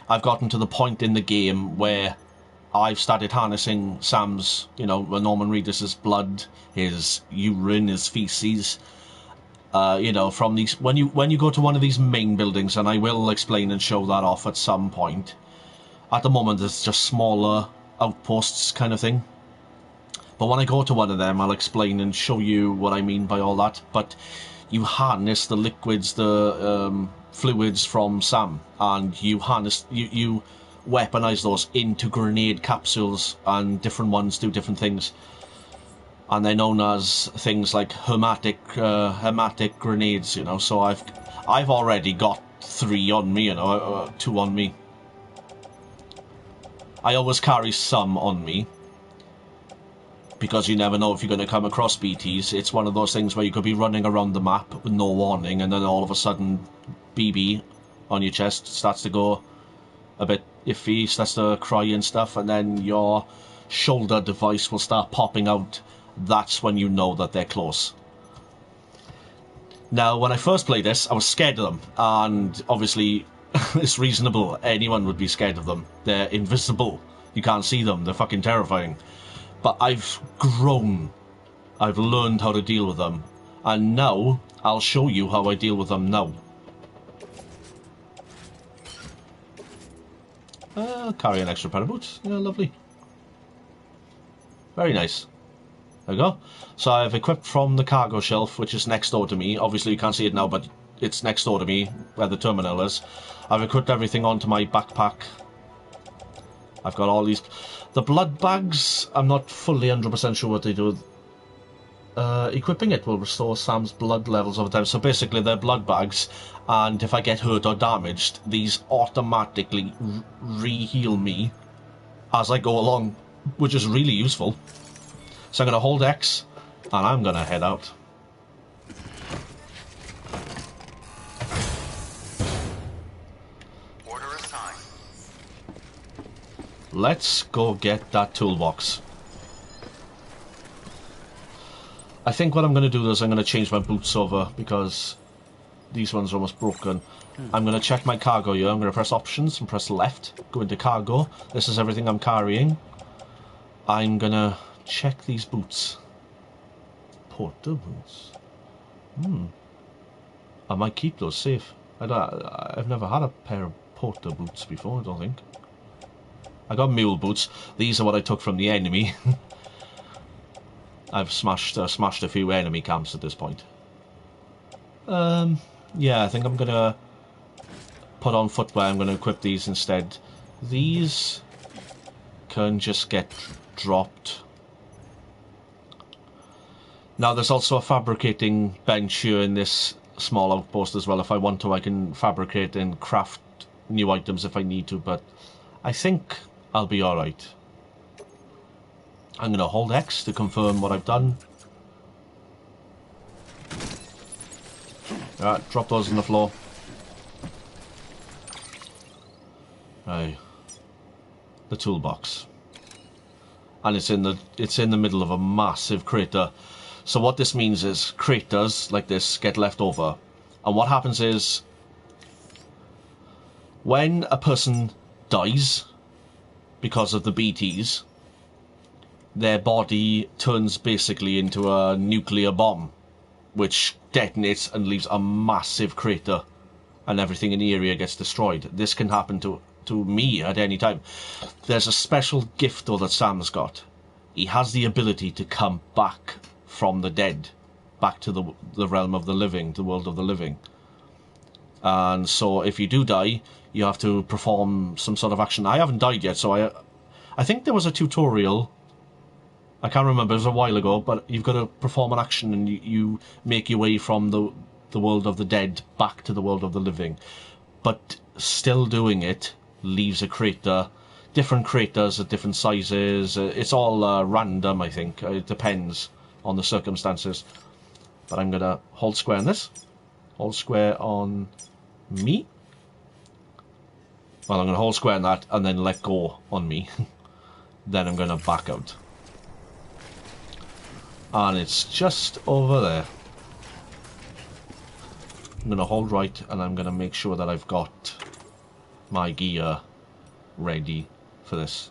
Speaker 2: I've gotten to the point in the game where I've started harnessing Sam's, you know, Norman Reedus' blood, his urine, his feces. You know, from these, when you go to one of these main buildings, and I will explain and show that off at some point. At the moment, it's just smaller outposts kind of thing. But when I go to one of them, I'll explain and show you what I mean by all that. But you harness the liquids, the fluids from Sam, and you harness, you weaponize those into grenade capsules, and different ones do different things. And they're known as things like hematic grenades, you know. So I've already got 3 on me, you know, 2 on me. I always carry some on me, because you never know if you're going to come across BTs. It's one of those things where you could be running around the map with no warning, and then all of a sudden BB on your chest starts to go a bit iffy, starts to cry and stuff, and then your shoulder device will start popping out. That's when you know that they're close. Now, when I first played this, I was scared of them, and obviously it's reasonable. Anyone would be scared of them. They're invisible. You can't see them. They're fucking terrifying. But I've grown. I've learned how to deal with them. And now, I'll show you how I deal with them now. I'll carry an extra pair of boots. Yeah, lovely. Very nice. There we go. So I've equipped from the cargo shelf, which is next door to me. Obviously you can't see it now, but it's next door to me, where the terminal is. I've equipped everything onto my backpack. I've got all these... The blood bags, I'm not fully 100% sure what they do. Equipping it will restore Sam's blood levels over time. So basically they're blood bags, and if I get hurt or damaged, these automatically re-heal me as I go along, which is really useful. So I'm going to hold X, and I'm going to head out.
Speaker 1: Order assigned.
Speaker 2: Let's go get that toolbox. I think what I'm going to do is I'm going to change my boots over because these ones are almost broken. I'm going to check my cargo here. I'm going to press options and press left. Go into cargo. This is everything I'm carrying. I'm going to check these boots. Porter boots. I might keep those safe. I've never had a pair of porter boots before, I don't think. I got mule boots. These are what I took from the enemy. I've smashed a few enemy camps at this point. Yeah, I think I'm gonna put on footwear. I'm gonna equip these instead. These can just get dropped. Now there's also a fabricating bench here in this small outpost as well. If I want to, I can fabricate and craft new items if I need to, but I think I'll be alright. I'm going to hold X to confirm what I've done. Alright, drop those on the floor. Right. The toolbox. And it's in the middle of a massive crater. So what this means is craters like this get left over. And what happens is when a person dies because of the BTs, their body turns basically into a nuclear bomb, which detonates and leaves a massive crater, and everything in the area gets destroyed. This can happen to me at any time. There's a special gift though that Sam's got. He has the ability to come back from the dead, back to the realm of the living, the world of the living. And so if you do die, you have to perform some sort of action. I haven't died yet, so I think there was a tutorial. I can't remember, it was a while ago, but you've got to perform an action and you make your way from the world of the dead back to the world of the living. But still doing it leaves a crater, different craters at different sizes. It's all random, I think. It depends on the circumstances. But I'm going to hold square on this. Hold square on me. Well, I'm going to hold square on that and then let go on me. Then I'm going to back out. And it's just over there. I'm going to hold right and I'm going to make sure that I've got my gear ready for this.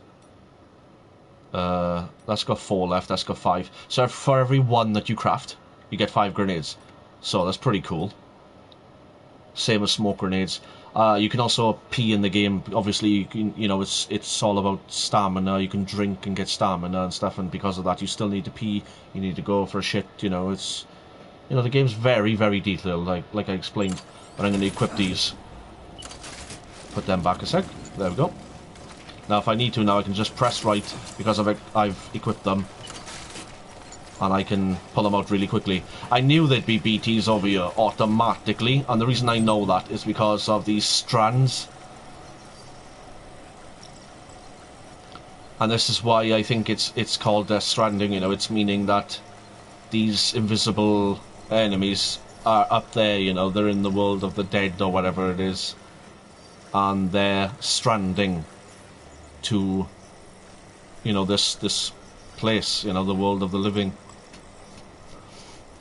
Speaker 2: That's got 4 left, that's got 5. So for every 1 that you craft, you get 5 grenades. So that's pretty cool. Same as smoke grenades. You can also pee in the game. Obviously, it's all about stamina. You can drink and get stamina and stuff, and because of that, you still need to pee. You need to go for a shit. The game's very, very detailed, like I explained. But I'm going to equip these. Put them back a sec. There we go. Now, if I need to, now I can just press right because I've equipped them. And I can pull them out really quickly. I knew there'd be BTs over here automatically, and the reason I know that is because of these strands. And this is why I think it's called Stranding. It's meaning that these invisible enemies are up there. They're in the world of the dead or whatever it is, and they're stranding to this place, the world of the living.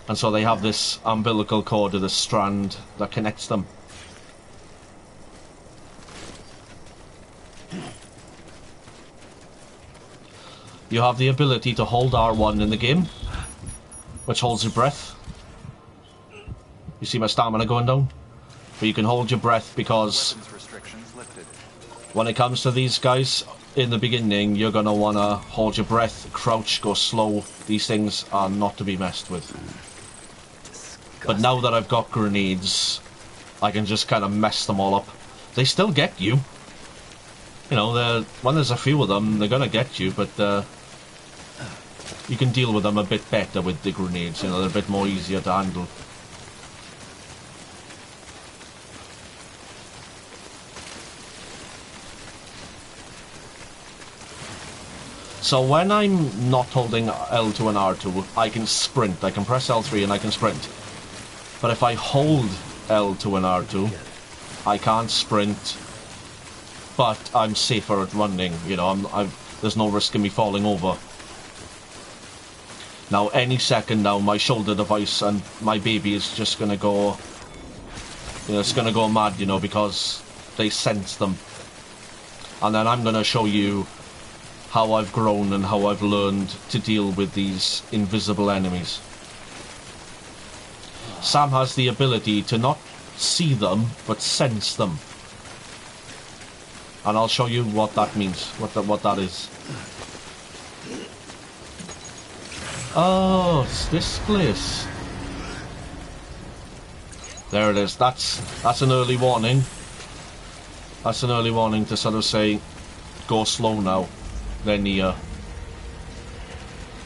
Speaker 2: And so they have this umbilical cord or this strand that connects them. you have the ability to hold R1 in the game, which holds your breath. You see my stamina going down? But you can hold your breath because when it comes to these guys, in the beginning, you're going to want to hold your breath, crouch, go slow. These things are not to be messed with. But now that I've got grenades, I can just kind of mess them all up. They still get you. You know, when there's a few of them, they're going to get you, but you can deal with them a bit better with the grenades. You know, they're a bit more easier to handle. So when I'm not holding L2 and R2, I can sprint. I can press L3 and I can sprint. But if I hold L2 and R2, I can't sprint, but I'm safer at running. You know, there's no risk of me falling over. Now, any second now, my shoulder device and my baby is just going to go... You know, it's going to go mad, you know, because they sense them. And then I'm going to show you how I've grown and how I've learned to deal with these invisible enemies. Sam has the ability to not see them, but sense them. And I'll show you what that means, what that is. Oh, it's this place. There it is. That's an early warning. That's an early warning to sort of say, go slow now. They're near.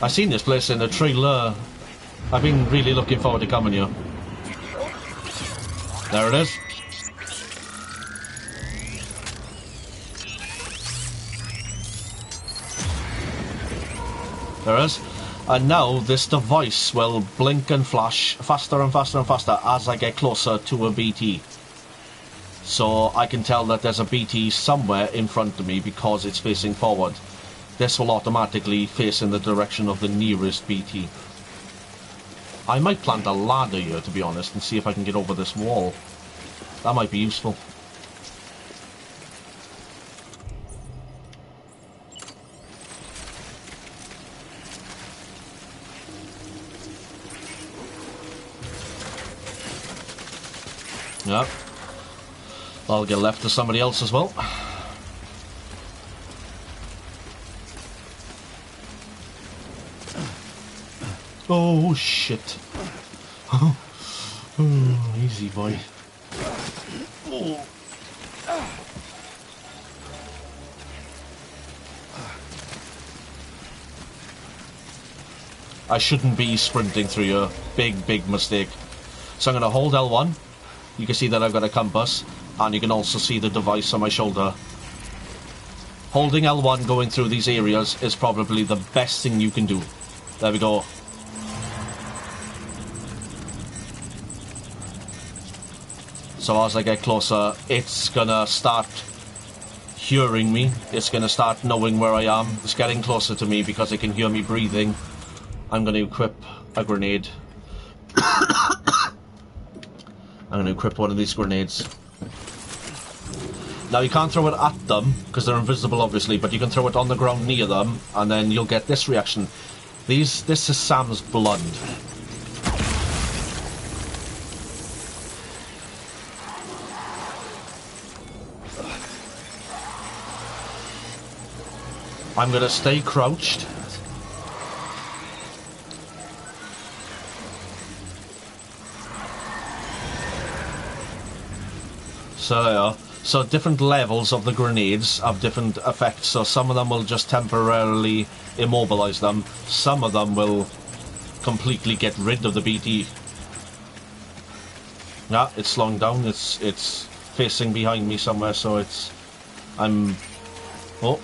Speaker 2: I've seen this place in the trailer. I've been really looking forward to coming here. There it is. There it is. And now this device will blink and flash faster and faster and faster as I get closer to a BT. So I can tell that there's a BT somewhere in front of me because it's facing forward. This will automatically face in the direction of the nearest BT. I might plant a ladder here, to be honest, and see if I can get over this wall. That might be useful. Yeah. I'll get left to somebody else as well. Oh shit. Oh, easy boy. Oh. I shouldn't be sprinting through here. Big mistake. So I'm going to hold L1. You can see that I've got a compass, and you can also see the device on my shoulder. Holding L1 going through these areas is probably the best thing you can do. There we go. So as I get closer, it's gonna start hearing me. It's gonna start knowing where I am. It's getting closer to me because it can hear me breathing. I'm gonna equip a grenade. I'm gonna equip one of these grenades. Now you can't throw it at them because they're invisible, obviously, but you can throw it on the ground near them, and then you'll get this reaction. This is Sam's blood. I'm gonna stay crouched. So different levels of the grenades have different effects. So some of them will just temporarily immobilize them. Some of them will completely get rid of the BT. Yeah, it's slowing down. It's facing behind me somewhere. So Oh,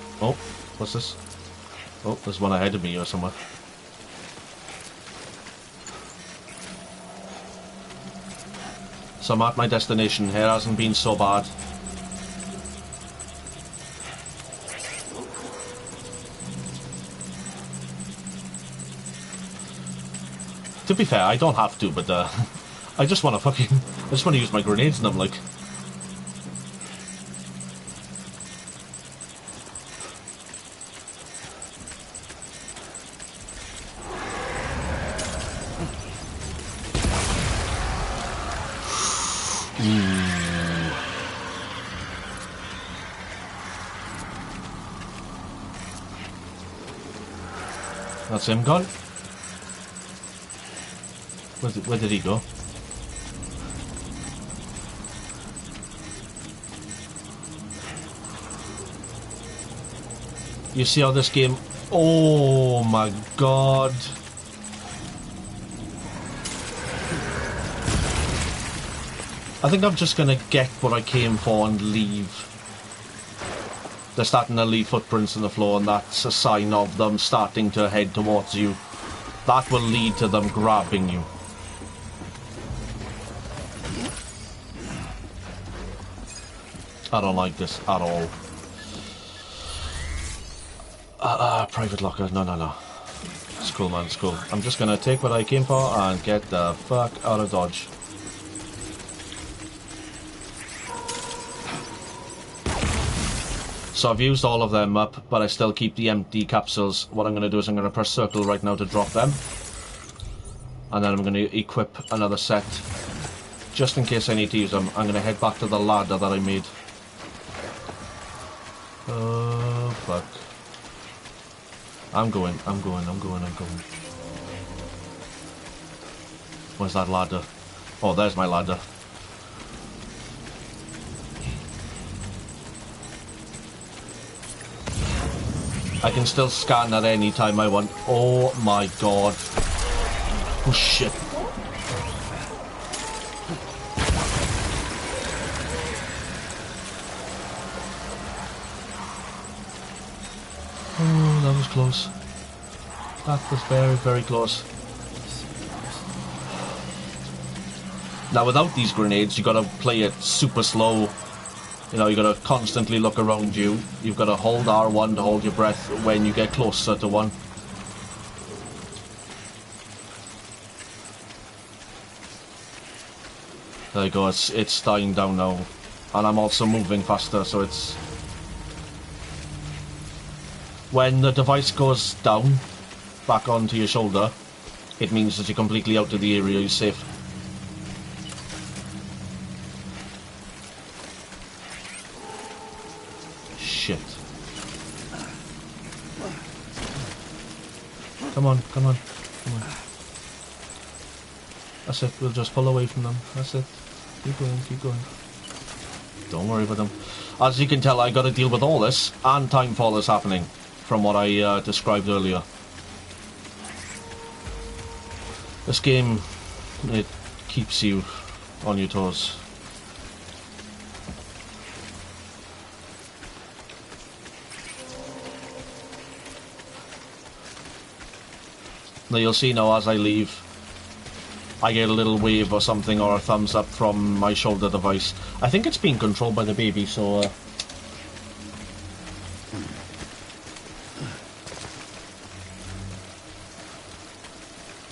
Speaker 2: what's this? Oh, there's one ahead of me or somewhere. So I'm at my destination. It hasn't been so bad. To be fair, I don't have to, but I just want to use my grenades and I'm like... That's him gone. Where did he go? You see how this game... Oh my god. I think I'm just gonna get what I came for and leave. They're starting to leave footprints in the floor, and that's a sign of them starting to head towards you. That will lead to them grabbing you. I don't like this at all. Private locker. No. It's cool, man. It's cool. I'm just gonna take what I came for and get the fuck out of Dodge. So I've used all of them up, but I still keep the empty capsules. What I'm going to do is I'm going to press circle right now to drop them. And then I'm going to equip another set. Just in case I need to use them, I'm going to head back to the ladder that I made. Oh, fuck. I'm going. Where's that ladder? Oh, there's my ladder. I can still scan at any time I want. Oh my god. Oh shit. Oh, that was close. That was very, very close. Now without these grenades, you gotta play it super slow. You know, you gotta constantly look around you. You've gotta hold R1 to hold your breath when you get closer to one. There you go, it's dying down now. And I'm also moving faster, so it's... When the device goes down, back onto your shoulder, it means that you're completely out of the area, you're safe. Shit. Come on. That's it, we'll just pull away from them. That's it. Keep going. Don't worry about them. As you can tell, I gotta deal with all this, and timefall is happening, from what I described earlier. This game, it keeps you on your toes. Now you'll see now as I leave, I get a little wave or something, or a thumbs up from my shoulder device. I think it's being controlled by the baby, so...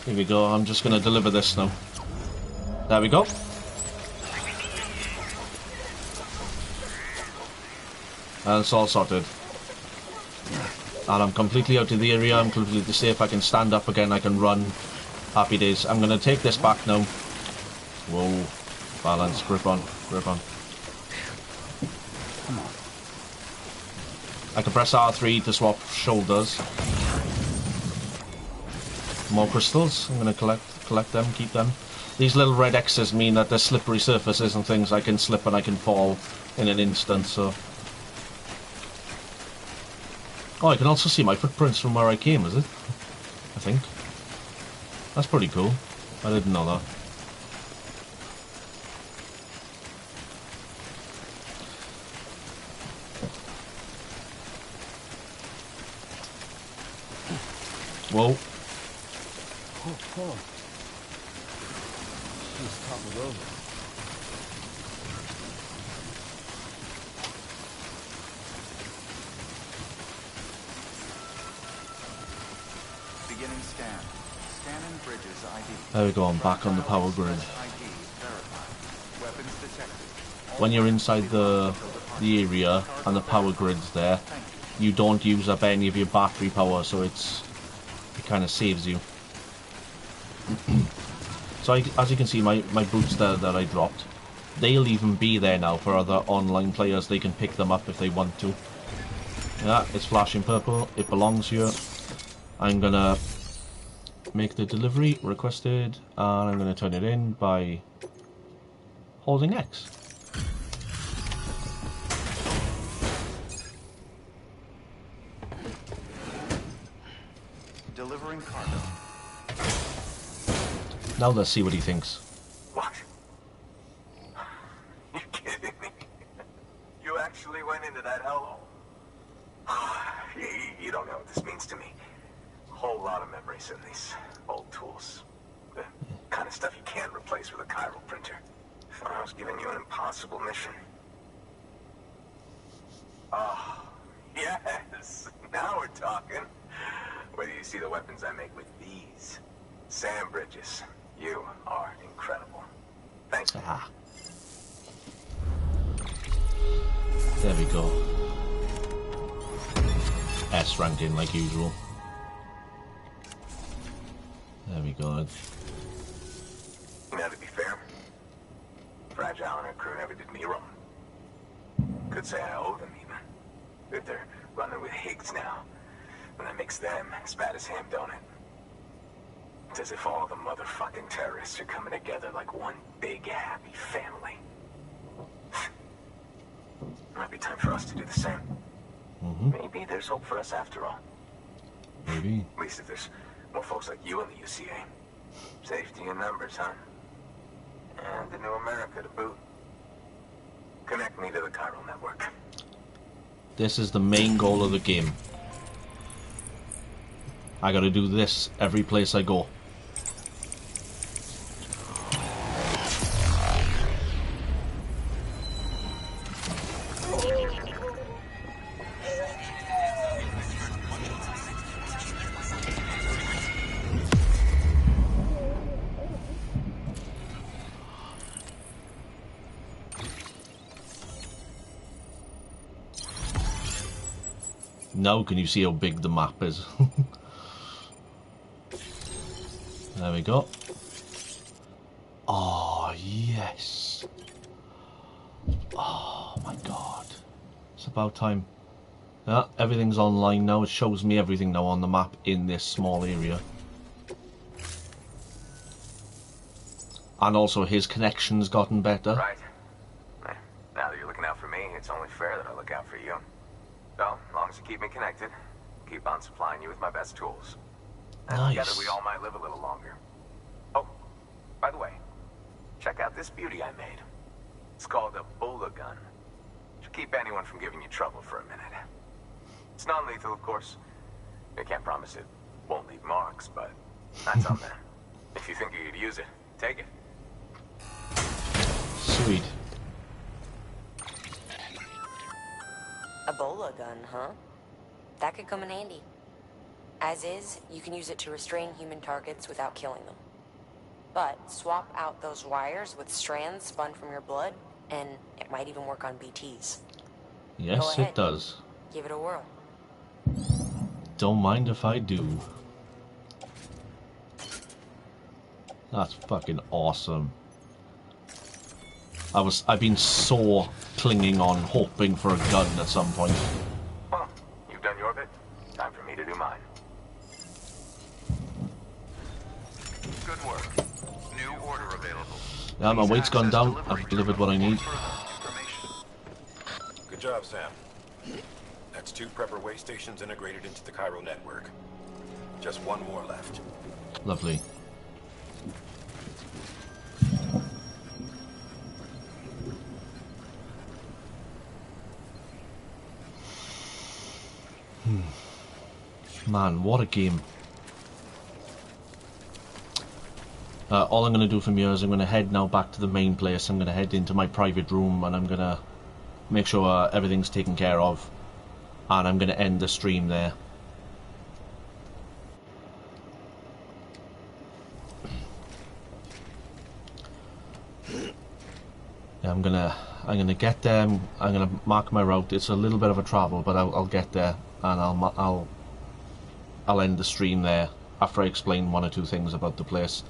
Speaker 2: Here we go, I'm just going to deliver this now. There we go. And it's all sorted. And I'm completely out of the area, I'm completely safe, I can stand up again, I can run. Happy days. I'm going to take this back now. Whoa. Balance, grip on. Come on. I can press R3 to swap shoulders. More crystals, I'm going to collect them, keep them. These little red X's mean that there's slippery surfaces and things. I can slip and I can fall in an instant, so... Oh, I can also see my footprints from where I came, is it? I think. That's pretty cool. I didn't know that. Whoa.
Speaker 3: Just toppled over.
Speaker 1: Beginning scan. Scanning bridges ID.
Speaker 2: There we go, I'm back on the power grid.
Speaker 1: ID verified. Weapons detected.
Speaker 2: When you're inside the area and the power grid's there, you don't use up any of your battery power, so it kind of saves you. So as you can see, my boots there that I dropped, they'll even be there now for other online players. They can pick them up if they want to. Yeah, it's flashing purple. It belongs here. I'm gonna make the delivery requested, and I'm gonna turn it in by holding X.
Speaker 1: Delivering cargo.
Speaker 2: Now let's see what he thinks.
Speaker 4: What? You kidding me? You actually went into that hellhole? You don't know what this means to me. A whole lot of memories in these old tools. The kind of stuff you can't replace with a chiral printer. I was giving you an impossible mission. Oh, yes. Now we're talking. Whether you see the weapons I make with these. Sam Bridges, you are incredible. Thank you.
Speaker 2: Ah. There we go. S ranked in like usual. There we go.
Speaker 4: Now, to be fair, Fragile and her crew never did me wrong. Could say I owe them even. If they're running with Higgs now, and that makes them as bad as him, don't it? It's as if all the motherfucking terrorists are coming together like one big happy family. Might be time for us to do the same. Maybe there's hope for us after all.
Speaker 2: Maybe.
Speaker 4: At least if there's more folks like you in the UCA. Safety in numbers, huh? And the new America to boot. Connect me to the chiral network.
Speaker 2: This is the main goal of the game. I gotta do this every place I go. Now can you see how big the map is? There we go. Oh, yes. Oh my god. It's about time. Yeah, everything's online now. It shows me everything now on the map in this small area. And also his connection's gotten better.
Speaker 4: Right. Now that you're looking out for me, it's only fair that I look out for you. So, as long as you keep me connected, I'll keep on supplying you with my best tools. And
Speaker 2: Nice.
Speaker 4: together we all might live a little longer. Oh, by the way, check out this beauty I made. It's called a bullet gun. Should keep anyone from giving you trouble for a minute. It's non-lethal, of course. I can't promise it won't leave marks, but that's on them. If you think you could use it, take it.
Speaker 2: Sweet.
Speaker 3: A bola gun, huh? That could come in handy. As is, you can use it to restrain human targets without killing them. But swap out those wires with strands spun from your blood, and it might even work on BTs.
Speaker 2: Yes, it does.
Speaker 3: Give it a whirl.
Speaker 2: Don't mind if I do. That's fucking awesome. I've been so clinging on, hoping for a gun at some point.
Speaker 4: Well, you've done your bit. Time for me to do mine.
Speaker 1: Good work. New order available.
Speaker 2: Yeah, my
Speaker 1: Please
Speaker 2: weight's gone
Speaker 1: access
Speaker 2: down.
Speaker 1: delivery
Speaker 2: I've delivered what I
Speaker 1: terminal
Speaker 2: need.
Speaker 1: for further information.
Speaker 5: Good job, Sam. That's 2 prepper way stations integrated into the chiral network. Just 1 more left.
Speaker 2: Lovely. Man, what a game. All I'm going to do from here is I'm going to head now back to the main place. I'm going to head into my private room and I'm going to make sure everything's taken care of. And I'm going to end the stream there. Yeah, I'm gonna get there. I'm gonna mark my route. It's a little bit of a travel, but I'll get there and I'll end the stream there after I explain 1 or 2 things about the place.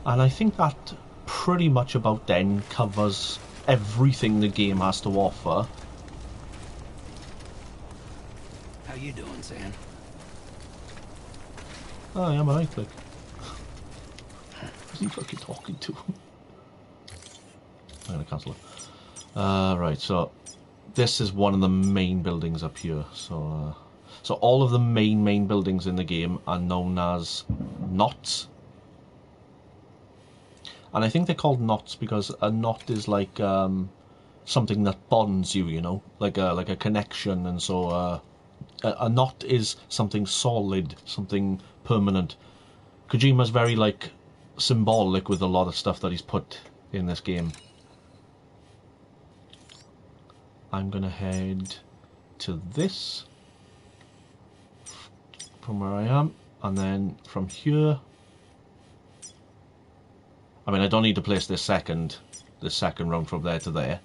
Speaker 2: And I think that pretty much about then covers everything the game has to offer.
Speaker 6: How you doing, Sam?
Speaker 2: Oh, yeah, my right click. Who's he fucking talking to? I'm gonna cancel it. Right, so this is one of the main buildings up here. So all of the main buildings in the game are known as knots. And I think they're called knots because a knot is like something that bonds you, you know, like a connection. And so a knot is something solid, something permanent. Kojima's very like symbolic with a lot of stuff that he's put in this game. I'm gonna head to this from where I am, and then from here. I mean, I don't need to place this second round from there to there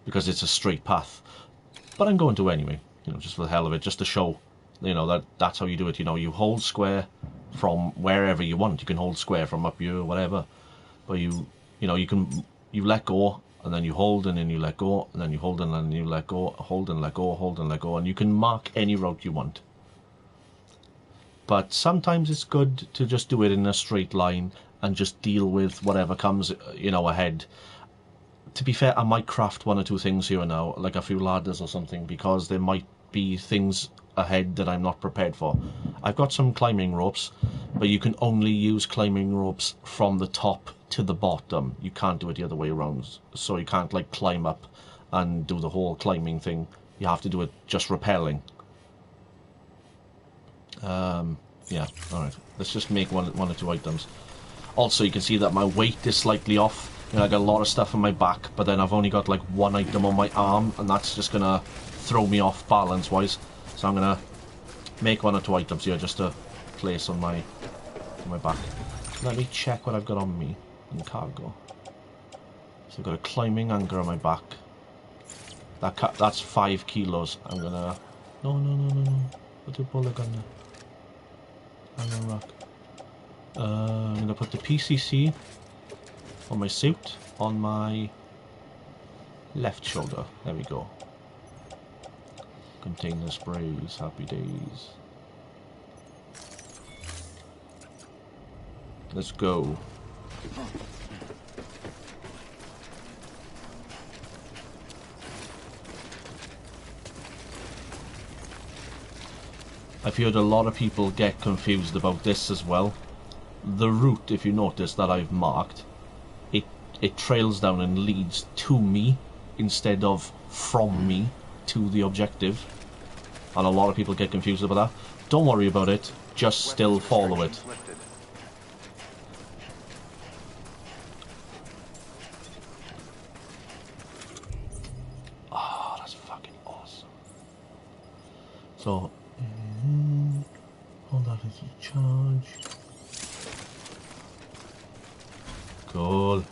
Speaker 2: because it's a straight path, but I'm going to anyway, you know, just for the hell of it, just to show, you know, that's how you do it. You know, you hold square from wherever you want. You can hold square from up here or whatever, but you know, you let go, and then you hold, and then you let go, and then you hold, and then you let go, hold and let go, hold and let go, and you can mark any route you want. But sometimes it's good to just do it in a straight line and just deal with whatever comes, you know, ahead. To be fair, I might craft one or two things here now, like a few ladders or something, because there might be things ahead that I'm not prepared for. I've got some climbing ropes, but you can only use climbing ropes from the top to the bottom. You can't do it the other way around, so you can't like climb up and do the whole climbing thing. You have to do it just rappelling. Yeah, alright, let's just make one or two items. Also, you can see that my weight is slightly off. You know, I got a lot of stuff on my back, but then I've only got like one item on my arm, and that's just gonna throw me off balance wise. So I'm gonna make one or two items here just to place on my back. Let me check what I've got on me in cargo. So I've got a climbing anchor on my back. That's 5 kilos. I'm gonna no. Put a bullet gun there. I'm gonna rock. I'm going to put the PCC on my suit, on my left shoulder. There we go. Container sprays, happy days. Let's go. I've heard a lot of people get confused about this as well. The route, if you notice, that I've marked, it trails down and leads to me instead of from me to the objective, and a lot of people get confused about that. Don't worry about it, just still follow it. Oh, that's fucking awesome. So hold that as a charge. Cool.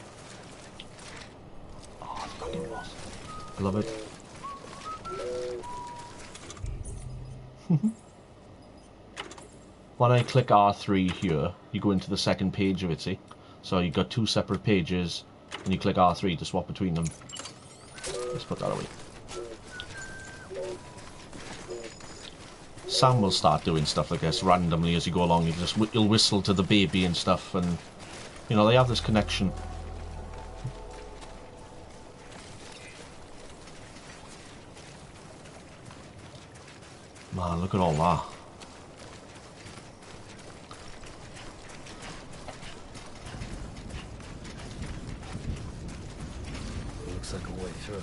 Speaker 2: Oh, it's fucking awesome. I love it. When I click R3 here, you go into the second page of it, see? So you've got two separate pages, and you click R3 to swap between them. Let's put that away. Sam will start doing stuff like this randomly as you go along. You'll whistle to the baby and stuff, and you know, they have this connection. Man, look at all that.
Speaker 6: Looks like a way through.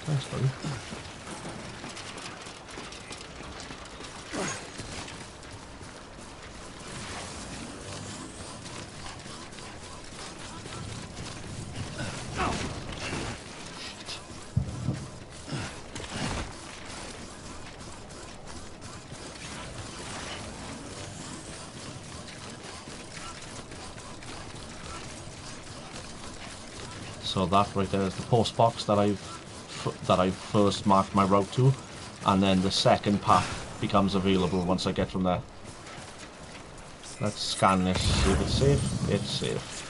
Speaker 2: Thanks, buddy. So that right there is the post box that I've first marked my route to, and then the second path becomes available once I get from there. Let's scan this, see if it's safe. It's safe.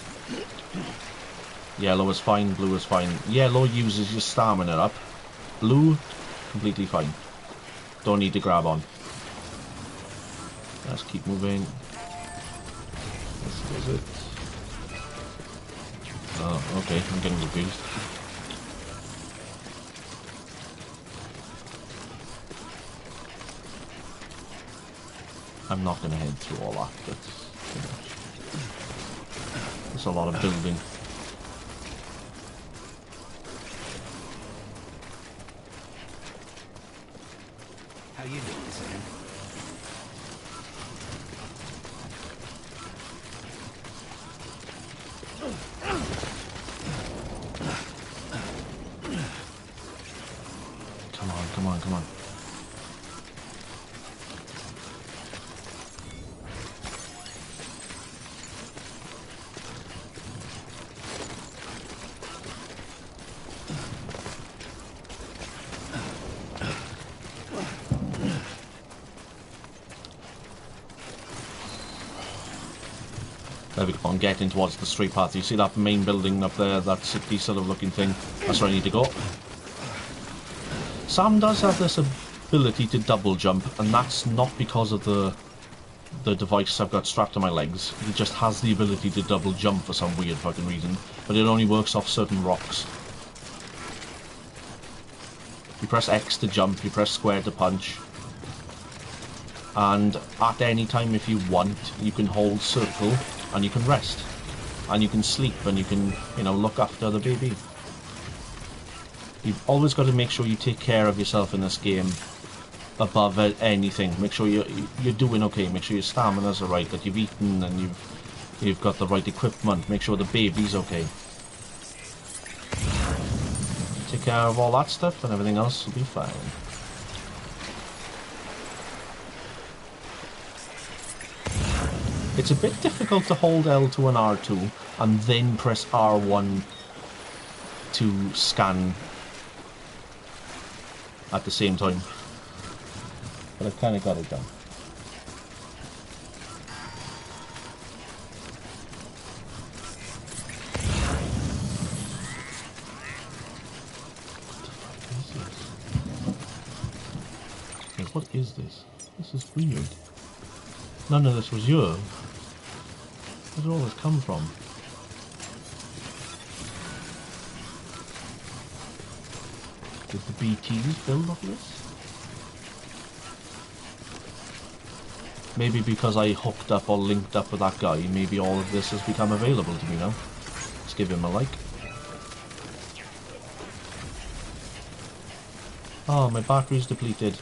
Speaker 2: Yellow is fine, blue is fine. Yellow uses your stamina up. Blue, completely fine. Don't need to grab on. Let's keep moving. This is it. Oh, okay, I'm getting confused. I'm not going to head through all that. That's too much. There's a lot of building.
Speaker 6: How you doing, Sam?
Speaker 2: Come on, come on, come on. There we go, I'm getting towards the street path. You see that main building up there, that city sort of looking thing? That's where I need to go. Sam does have this ability to double jump, and that's not because of the device I've got strapped to my legs. He just has the ability to double jump for some weird fucking reason, but it only works off certain rocks. You press X to jump, you press square to punch, and at any time if you want, you can hold circle and you can rest, and you can sleep, and you can, you know, look after the baby. You've always got to make sure you take care of yourself in this game above anything. Make sure you're doing okay. Make sure your stamina's alright, that you've eaten and you've got the right equipment. Make sure the baby's okay. Take care of all that stuff and everything else will be fine. It's a bit difficult to hold L2 and R2 and then press R1 to scan at the same time. But I've kind of got it done. What is this? This is weird. None of this was yours. Where did all this come from? Did the BTs build up this? Maybe because I hooked up or linked up with that guy, maybe all of this has become available to me now. Let's give him a like. Oh, my battery's depleted.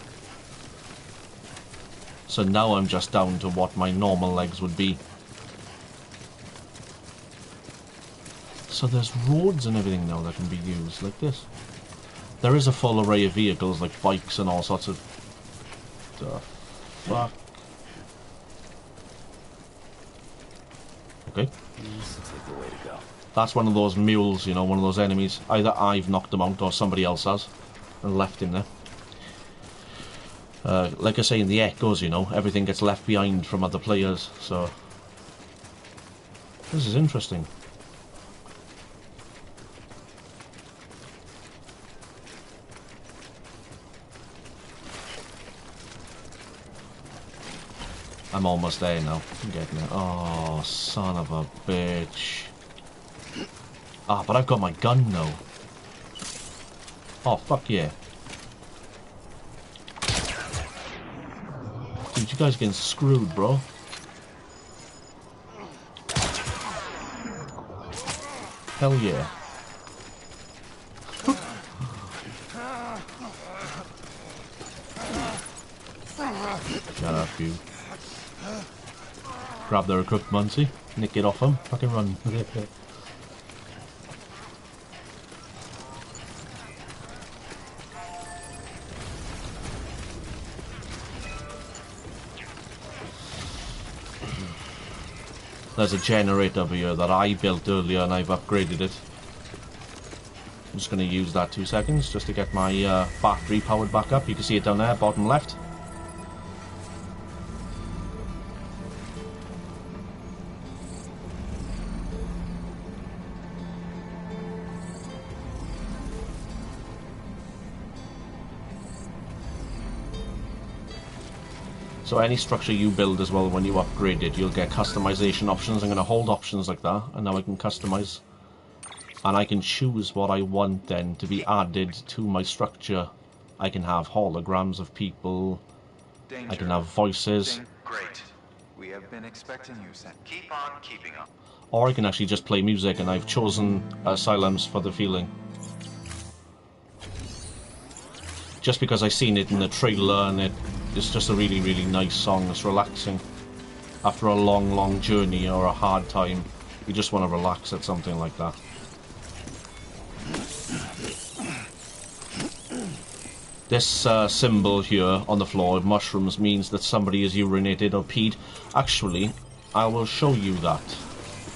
Speaker 2: So now I'm just down to what my normal legs would be. So there's roads and everything now that can be used, like this. There is a full array of vehicles, like bikes and all sorts of... the fuck? Okay. That's one of those mules, you know, one of those enemies. Either I've knocked him out or somebody else has and left him there. Like I say in the echoes, you know, everything gets left behind from other players, so... This is interesting. I'm almost there now. I'm getting it. Oh, son of a bitch. Ah, but I've got my gun now. Oh, fuck yeah. Dude, you guys getting screwed, bro. Hell yeah. Shut up, you. Grab the recruitment, see? Nick it off him. Fucking run. There's a generator over here that I built earlier and I've upgraded it. I'm just going to use that 2 seconds just to get my battery powered back up. You can see it down there, bottom left. So any structure you build as well, when you upgrade it, you'll get customization options. I'm going to hold options like that, and now I can customize. And I can choose what I want then to be added to my structure. I can have holograms of people.
Speaker 1: Danger.
Speaker 2: I can have voices.
Speaker 1: Great. We have been expecting you, Sam. Keep on keeping up.
Speaker 2: Or I can actually just play music, and I've chosen Asylums for the Feeling. Just because I've seen it in the trailer, and it's just a really, really nice song. It's relaxing. After a long, long journey or a hard time, you just want to relax at something like that. This symbol here on the floor of mushrooms means that somebody has urinated or peed. Actually, I will show you that,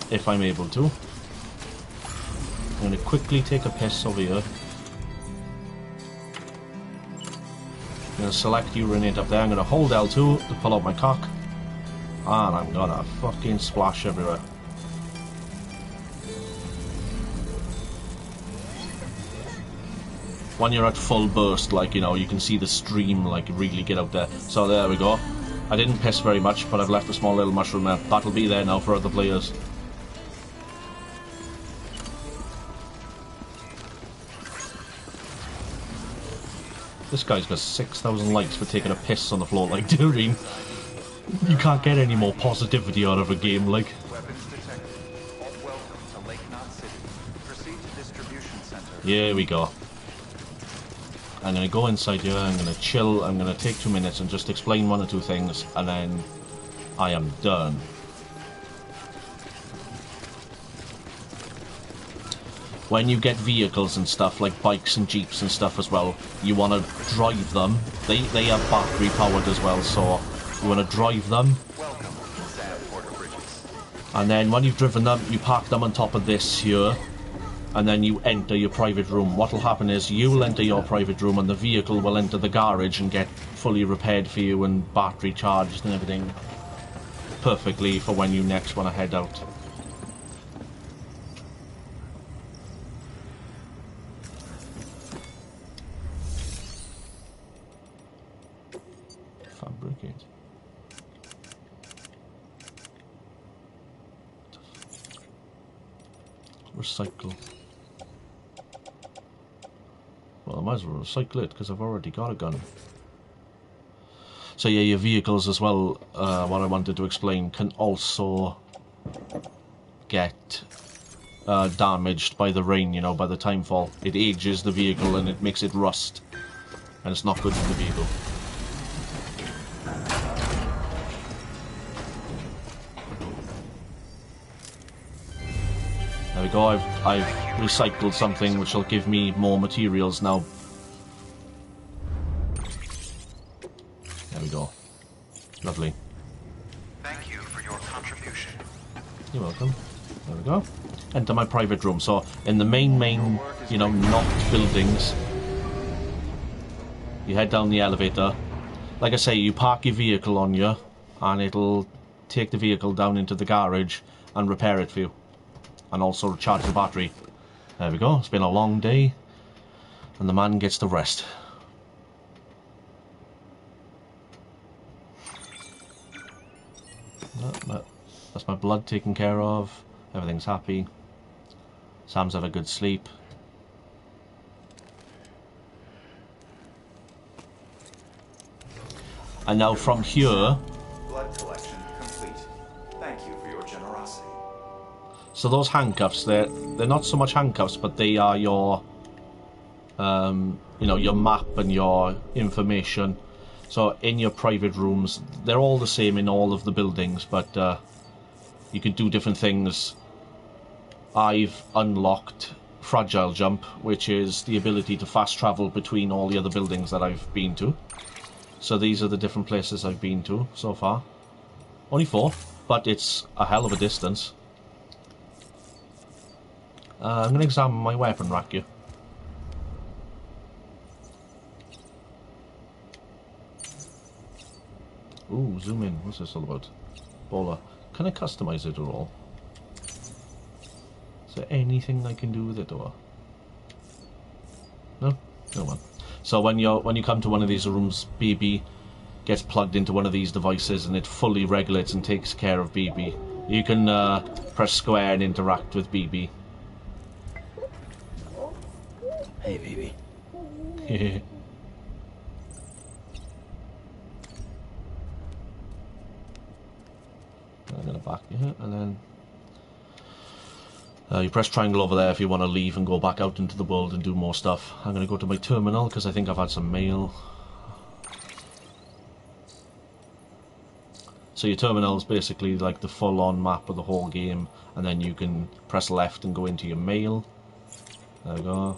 Speaker 2: if I'm able to. I'm going to quickly take a piss over here. I'm going to select urinate up there. I'm going to hold L2 to pull out my cock. And I'm going to fucking splash everywhere. When you're at full burst, like, you know, you can see the stream, like, really get out there. So there we go. I didn't piss very much, but I've left a small little mushroom there. That'll be there now for other players. This guy's got 6,000 likes for taking a piss on the floor, like, do you know what I mean? You can't get any more positivity out of a game, like.
Speaker 1: Weapons detected. Welcome to Lake Knot City. Proceed to distribution center.
Speaker 2: Here we go. I'm going to go inside here, I'm going to chill, I'm going to take 2 minutes and just explain 1 or 2 things, and then I am done. When you get vehicles and stuff, like bikes and jeeps and stuff as well, you want to drive them. They are battery powered as well, so you want to drive them.
Speaker 1: Welcome, Sam Porter Bridges.
Speaker 2: And then when you've driven them, you park them on top of this here, and then you enter your private room. What will happen is you'll enter your private room and the vehicle will enter the garage and get fully repaired for you and battery charged and everything perfectly for when you next want to head out. Fabricate. Recycle. Well, I might as well recycle it because I've already got a gun. So yeah, your vehicles as well, what I wanted to explain, can also get damaged by the rain, you know, by the timefall. It ages the vehicle and it makes it rust. And it's not good for the vehicle. There we go, I've recycled something which will give me more materials now. There we go. Lovely.
Speaker 1: Thank you for your contribution.
Speaker 2: You're welcome. There we go. Enter my private room. So, in the main, you know, not buildings, you head down the elevator. Like I say, you park your vehicle on you, and it'll take the vehicle down into the garage and repair it for you. And also charge the battery. There we go. It's been a long day, and the man gets to rest. That's my blood taken care of. Everything's happy. Sam's had a good sleep. And now from here,
Speaker 1: Blood collection complete. Thank you for your generosity.
Speaker 2: so those handcuffs, they're not so much handcuffs, but they are your, you know, your map and your information. So in your private rooms, they're all the same in all of the buildings, but you can do different things. I've unlocked Fragile Jump, which is the ability to fast travel between all the other buildings that I've been to. So these are the different places I've been to so far. Only 4, but it's a hell of a distance. I'm going to examine my weapon rack here. Ooh, zoom in. What's this all about? Baller. Can I customize it at all? Is there anything I can do with it or? No? No one. So when you come to one of these rooms, BB gets plugged into one of these devices and it fully regulates and takes care of BB. You can press square and interact with BB.
Speaker 6: Hey, baby.
Speaker 2: I'm gonna back here, and then you press triangle over there if you want to leave and go back out into the world and do more stuff. I'm gonna go to my terminal because I think I've had some mail. So your terminal is basically like the full-on map of the whole game, and then you can press left and go into your mail. There we go.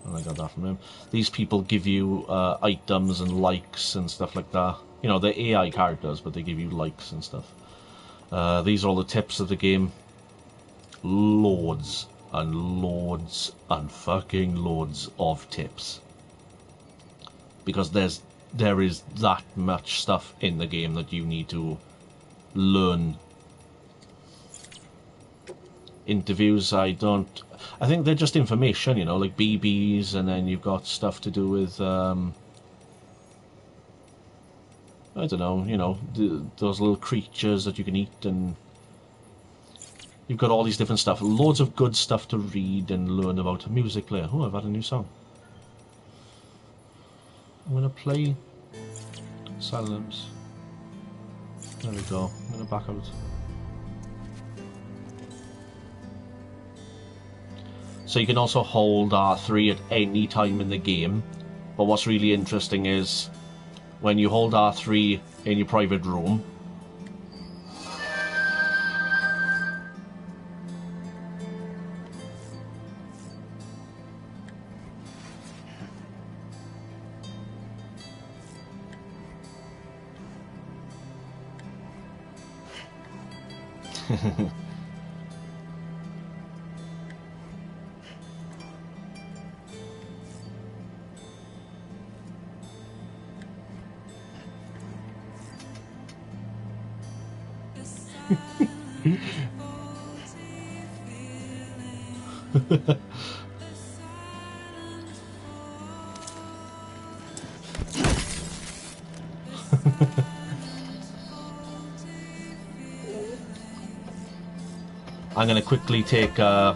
Speaker 2: And I got that from him. These people give you items and likes and stuff like that. You know, they're AI characters, but they give you likes and stuff. These are all the tips of the game. Loads and loads and fucking loads of tips. Because there is that much stuff in the game that you need to learn. Interviews, I think they're just information, you know, like BBs, and then you've got stuff to do with I don't know, you know, those little creatures that you can eat, and you've got all these different stuff. Loads of good stuff to read and learn about. A music player. Oh, I've had a new song. I'm going to play Silence. There we go. I'm going to back out. So you can also hold R3 at any time in the game. But what's really interesting is when you hold R3 in your private room, I'm going to quickly take oh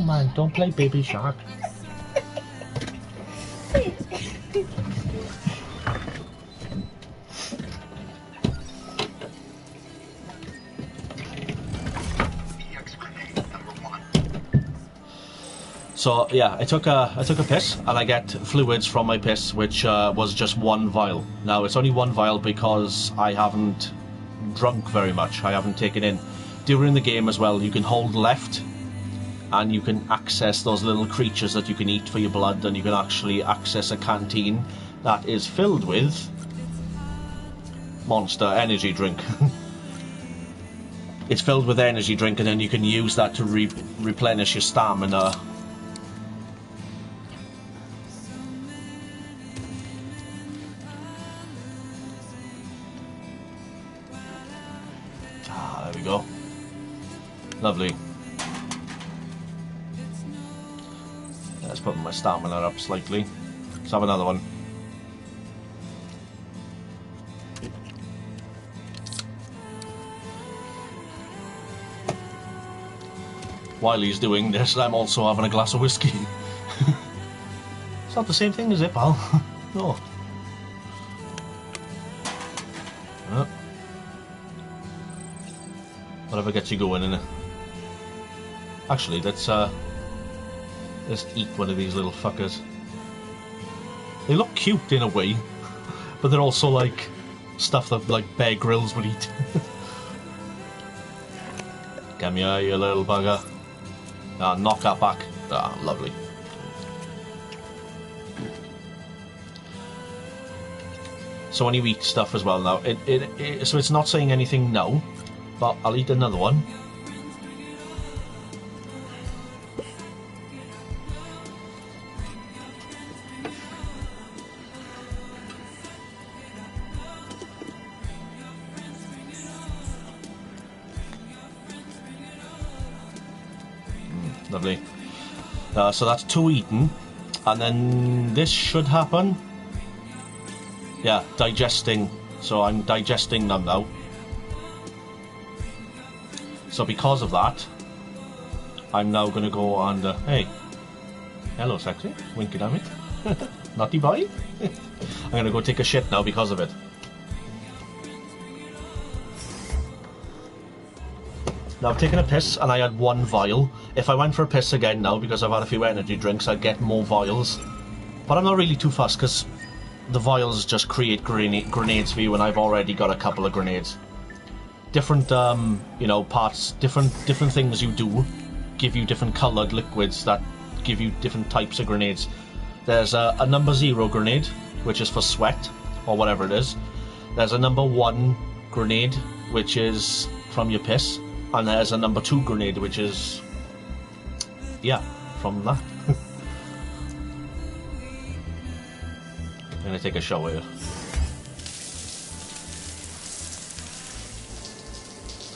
Speaker 2: man, don't play Baby Shark. So yeah, I took a piss, and I get fluids from my piss, which was just one vial. Now it's only one vial because I haven't drunk very much. I haven't taken in. During the game as well, you can hold left, and you can access those little creatures that you can eat for your blood, and you can actually access a canteen that is filled with Monster energy drink. It's filled with energy drink, and then you can use that to replenish your stamina. There we go. Lovely. Let's put my stamina up slightly. Let's have another one. While he's doing this, I'm also having a glass of whiskey. It's not the same thing, is it, pal? No. Whatever gets you going, innit? Actually, let's eat one of these little fuckers. They look cute in a way, but they're also like stuff that like Bear Grylls would eat. Come here, you little bugger. Ah, knock that back. Ah, lovely. So when you eat stuff as well now, so it's not saying anything now, but I'll eat another one. Lovely. So that's 2 eaten. And then this should happen. Yeah, digesting. So I'm digesting them now. So because of that, I'm now going to go and... hey. Hello, sexy. Winking at me. Naughty boy. I'm going to go take a shit now because of it. Now I've taken a piss and I had 1 vial. If I went for a piss again now, because I've had a few energy drinks, I'd get more vials. But I'm not really too fussed, because the vials just create grenades for you, and I've already got a couple of grenades. Different, you know, parts, different things you do give you different coloured liquids that give you different types of grenades. There's a number 0 grenade, which is for sweat, or whatever it is. There's a number 1 grenade, which is from your piss. And there's a number 2 grenade, which is... yeah, from that. I'm gonna take a shower here.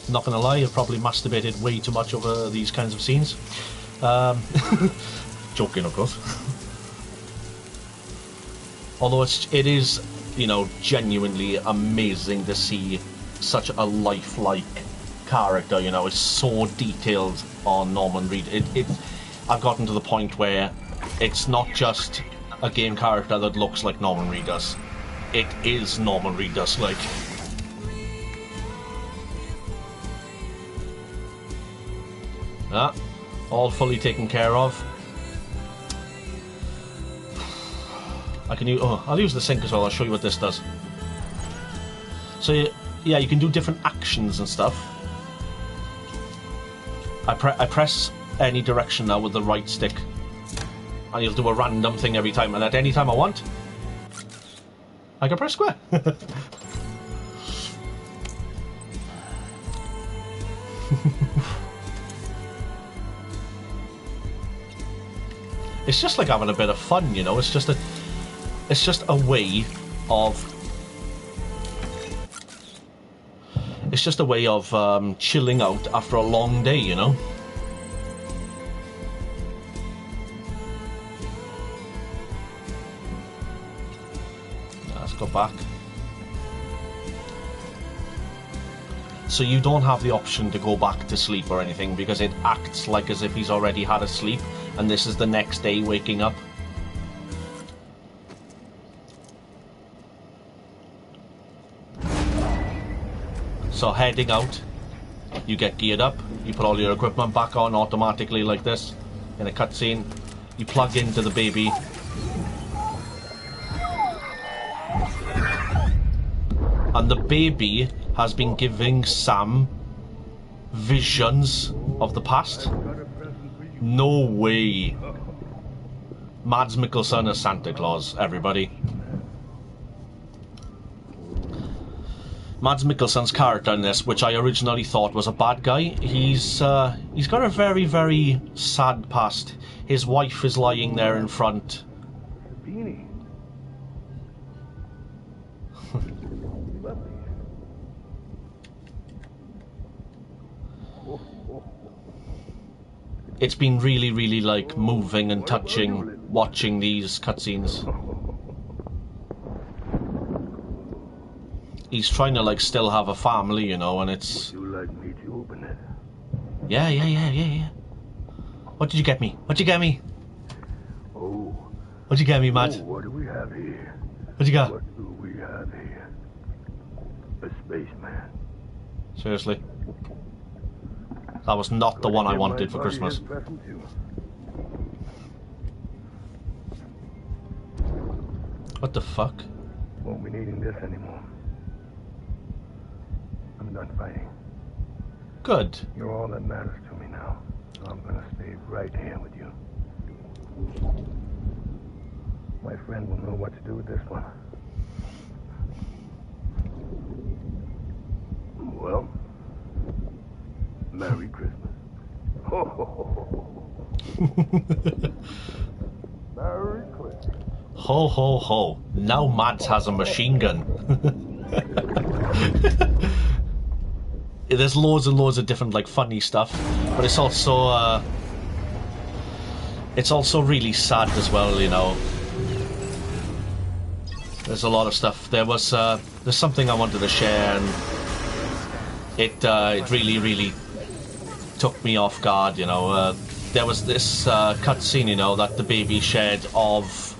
Speaker 2: Not gonna lie, I've probably masturbated way too much over these kinds of scenes. Joking, of course. Although it is, you know, genuinely amazing to see such a lifelike character, you know. It's so detailed on Norman Reed. I've gotten to the point where it's not just a game character that looks like Norman Reedus. It is Norman Reedus, like. All fully taken care of. I can use... oh, I'll use the sink as well. I'll show you what this does. So yeah, you can do different actions and stuff. I press any direction now with the right stick, and you'll do a random thing every time, and at any time I want, I can press square. It's just like having a bit of fun, you know. It's just a way of... it's just a way of chilling out after a long day, you know? Let's go back. So you don't have the option to go back to sleep or anything, because it acts like as if he's already had a sleep, and this is the next day waking up. So heading out, you get geared up, you put all your equipment back on automatically like this, in a cutscene, you plug into the baby, and the baby has been giving Sam visions of the past. No way. Mads Mikkelsen as Santa Claus, everybody. Mads Mikkelsen's character in this, which I originally thought was a bad guy, he's got a very, very sad past. His wife is lying there in front. It's been really, really, like, moving and touching watching these cutscenes. He's trying to, like, still have a family, you know, and it's...
Speaker 7: Would you like me to open it?
Speaker 2: Yeah. What did you get me? What'd you get me?
Speaker 7: Oh.
Speaker 2: What'd you get me, Matt?
Speaker 7: Oh, what do we have here?
Speaker 2: What'd you got?
Speaker 7: What do we have here? A spaceman.
Speaker 2: Seriously? That was not the one I wanted for Christmas. What the fuck?
Speaker 7: Won't be needing this anymore. I'm done fighting.
Speaker 2: Good.
Speaker 7: You're all that matters to me now. So I'm gonna stay right here with you. My friend will know what to do with this one. Well, Merry Christmas. Ho, ho, ho, ho. Merry Christmas.
Speaker 2: Ho, ho, ho. Now Mads has a machine gun. There's loads and loads of different, like, funny stuff, but it's also, it's also really sad as well, you know. There's a lot of stuff. There's something I wanted to share, and it really took me off guard, you know. There was this cutscene, you know, that the baby shared of...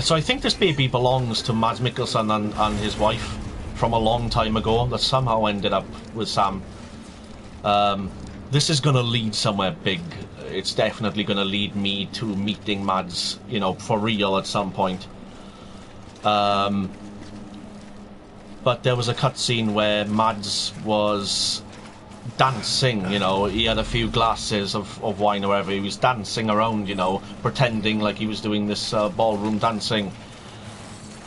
Speaker 2: So I think this baby belongs to Mads Mikkelsen and his wife from a long time ago that somehow ended up with Sam. This is going to lead somewhere big. It's definitely going to lead me to meeting Mads, you know, for real at some point. But there was a cutscene where Mads was dancing, you know. He had a few glasses of wine or whatever. He was dancing around, you know, pretending like he was doing this ballroom dancing.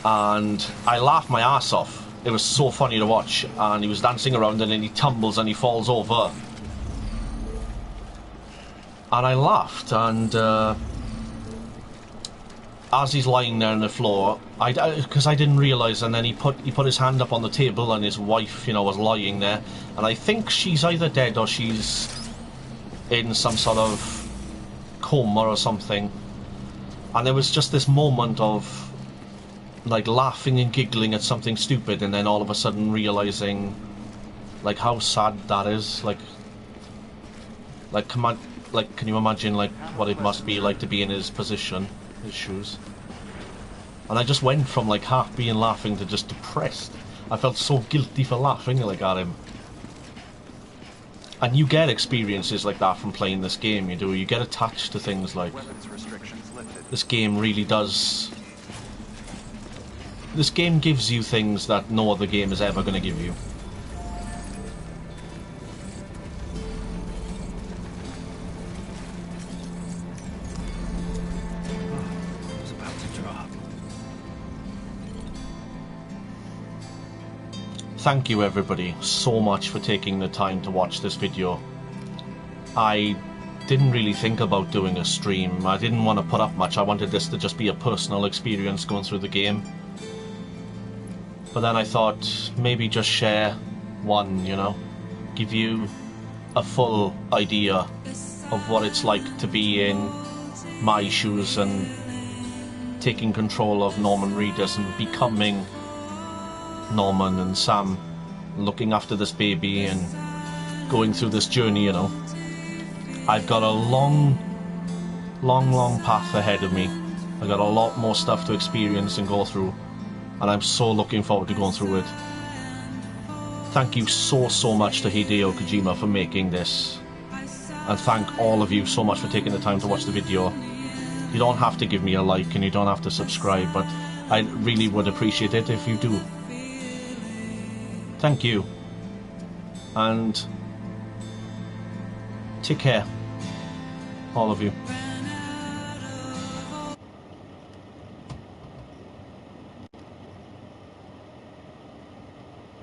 Speaker 2: And I laughed my ass off. It was so funny to watch. And he was dancing around and then he tumbles and he falls over. And I laughed, and as he's lying there on the floor, because I didn't realise, and then he put his hand up on the table, and his wife, you know, was lying there, and I think she's either dead or she's in some sort of coma or something. And there was just this moment of like laughing and giggling at something stupid, and then all of a sudden realising like how sad that is. Like can you imagine like what it must be like to be in his position, his shoes? And I just went from like half being laughing to just depressed. I felt so guilty for laughing like at him. And you get experiences like that from playing this game, you do. You get attached to things like... This game really does... This game gives you things that no other game is ever going to give you. Thank you everybody so much for taking the time to watch this video. I didn't really think about doing a stream. I didn't want to put up much. I wanted this to just be a personal experience going through the game. But then I thought maybe just share one, you know, give you a full idea of what it's like to be in my shoes and taking control of Norman Reedus and becoming Norman and Sam, looking after this baby and going through this journey, you know. I've got a long path ahead of me. I've got a lot more stuff to experience and go through, and I'm so looking forward to going through it. Thank you so much to Hideo Kojima for making this, and thank all of you so much for taking the time to watch the video. You don't have to give me a like and you don't have to subscribe, but I really would appreciate it if you do. Thank you, and take care, all of you.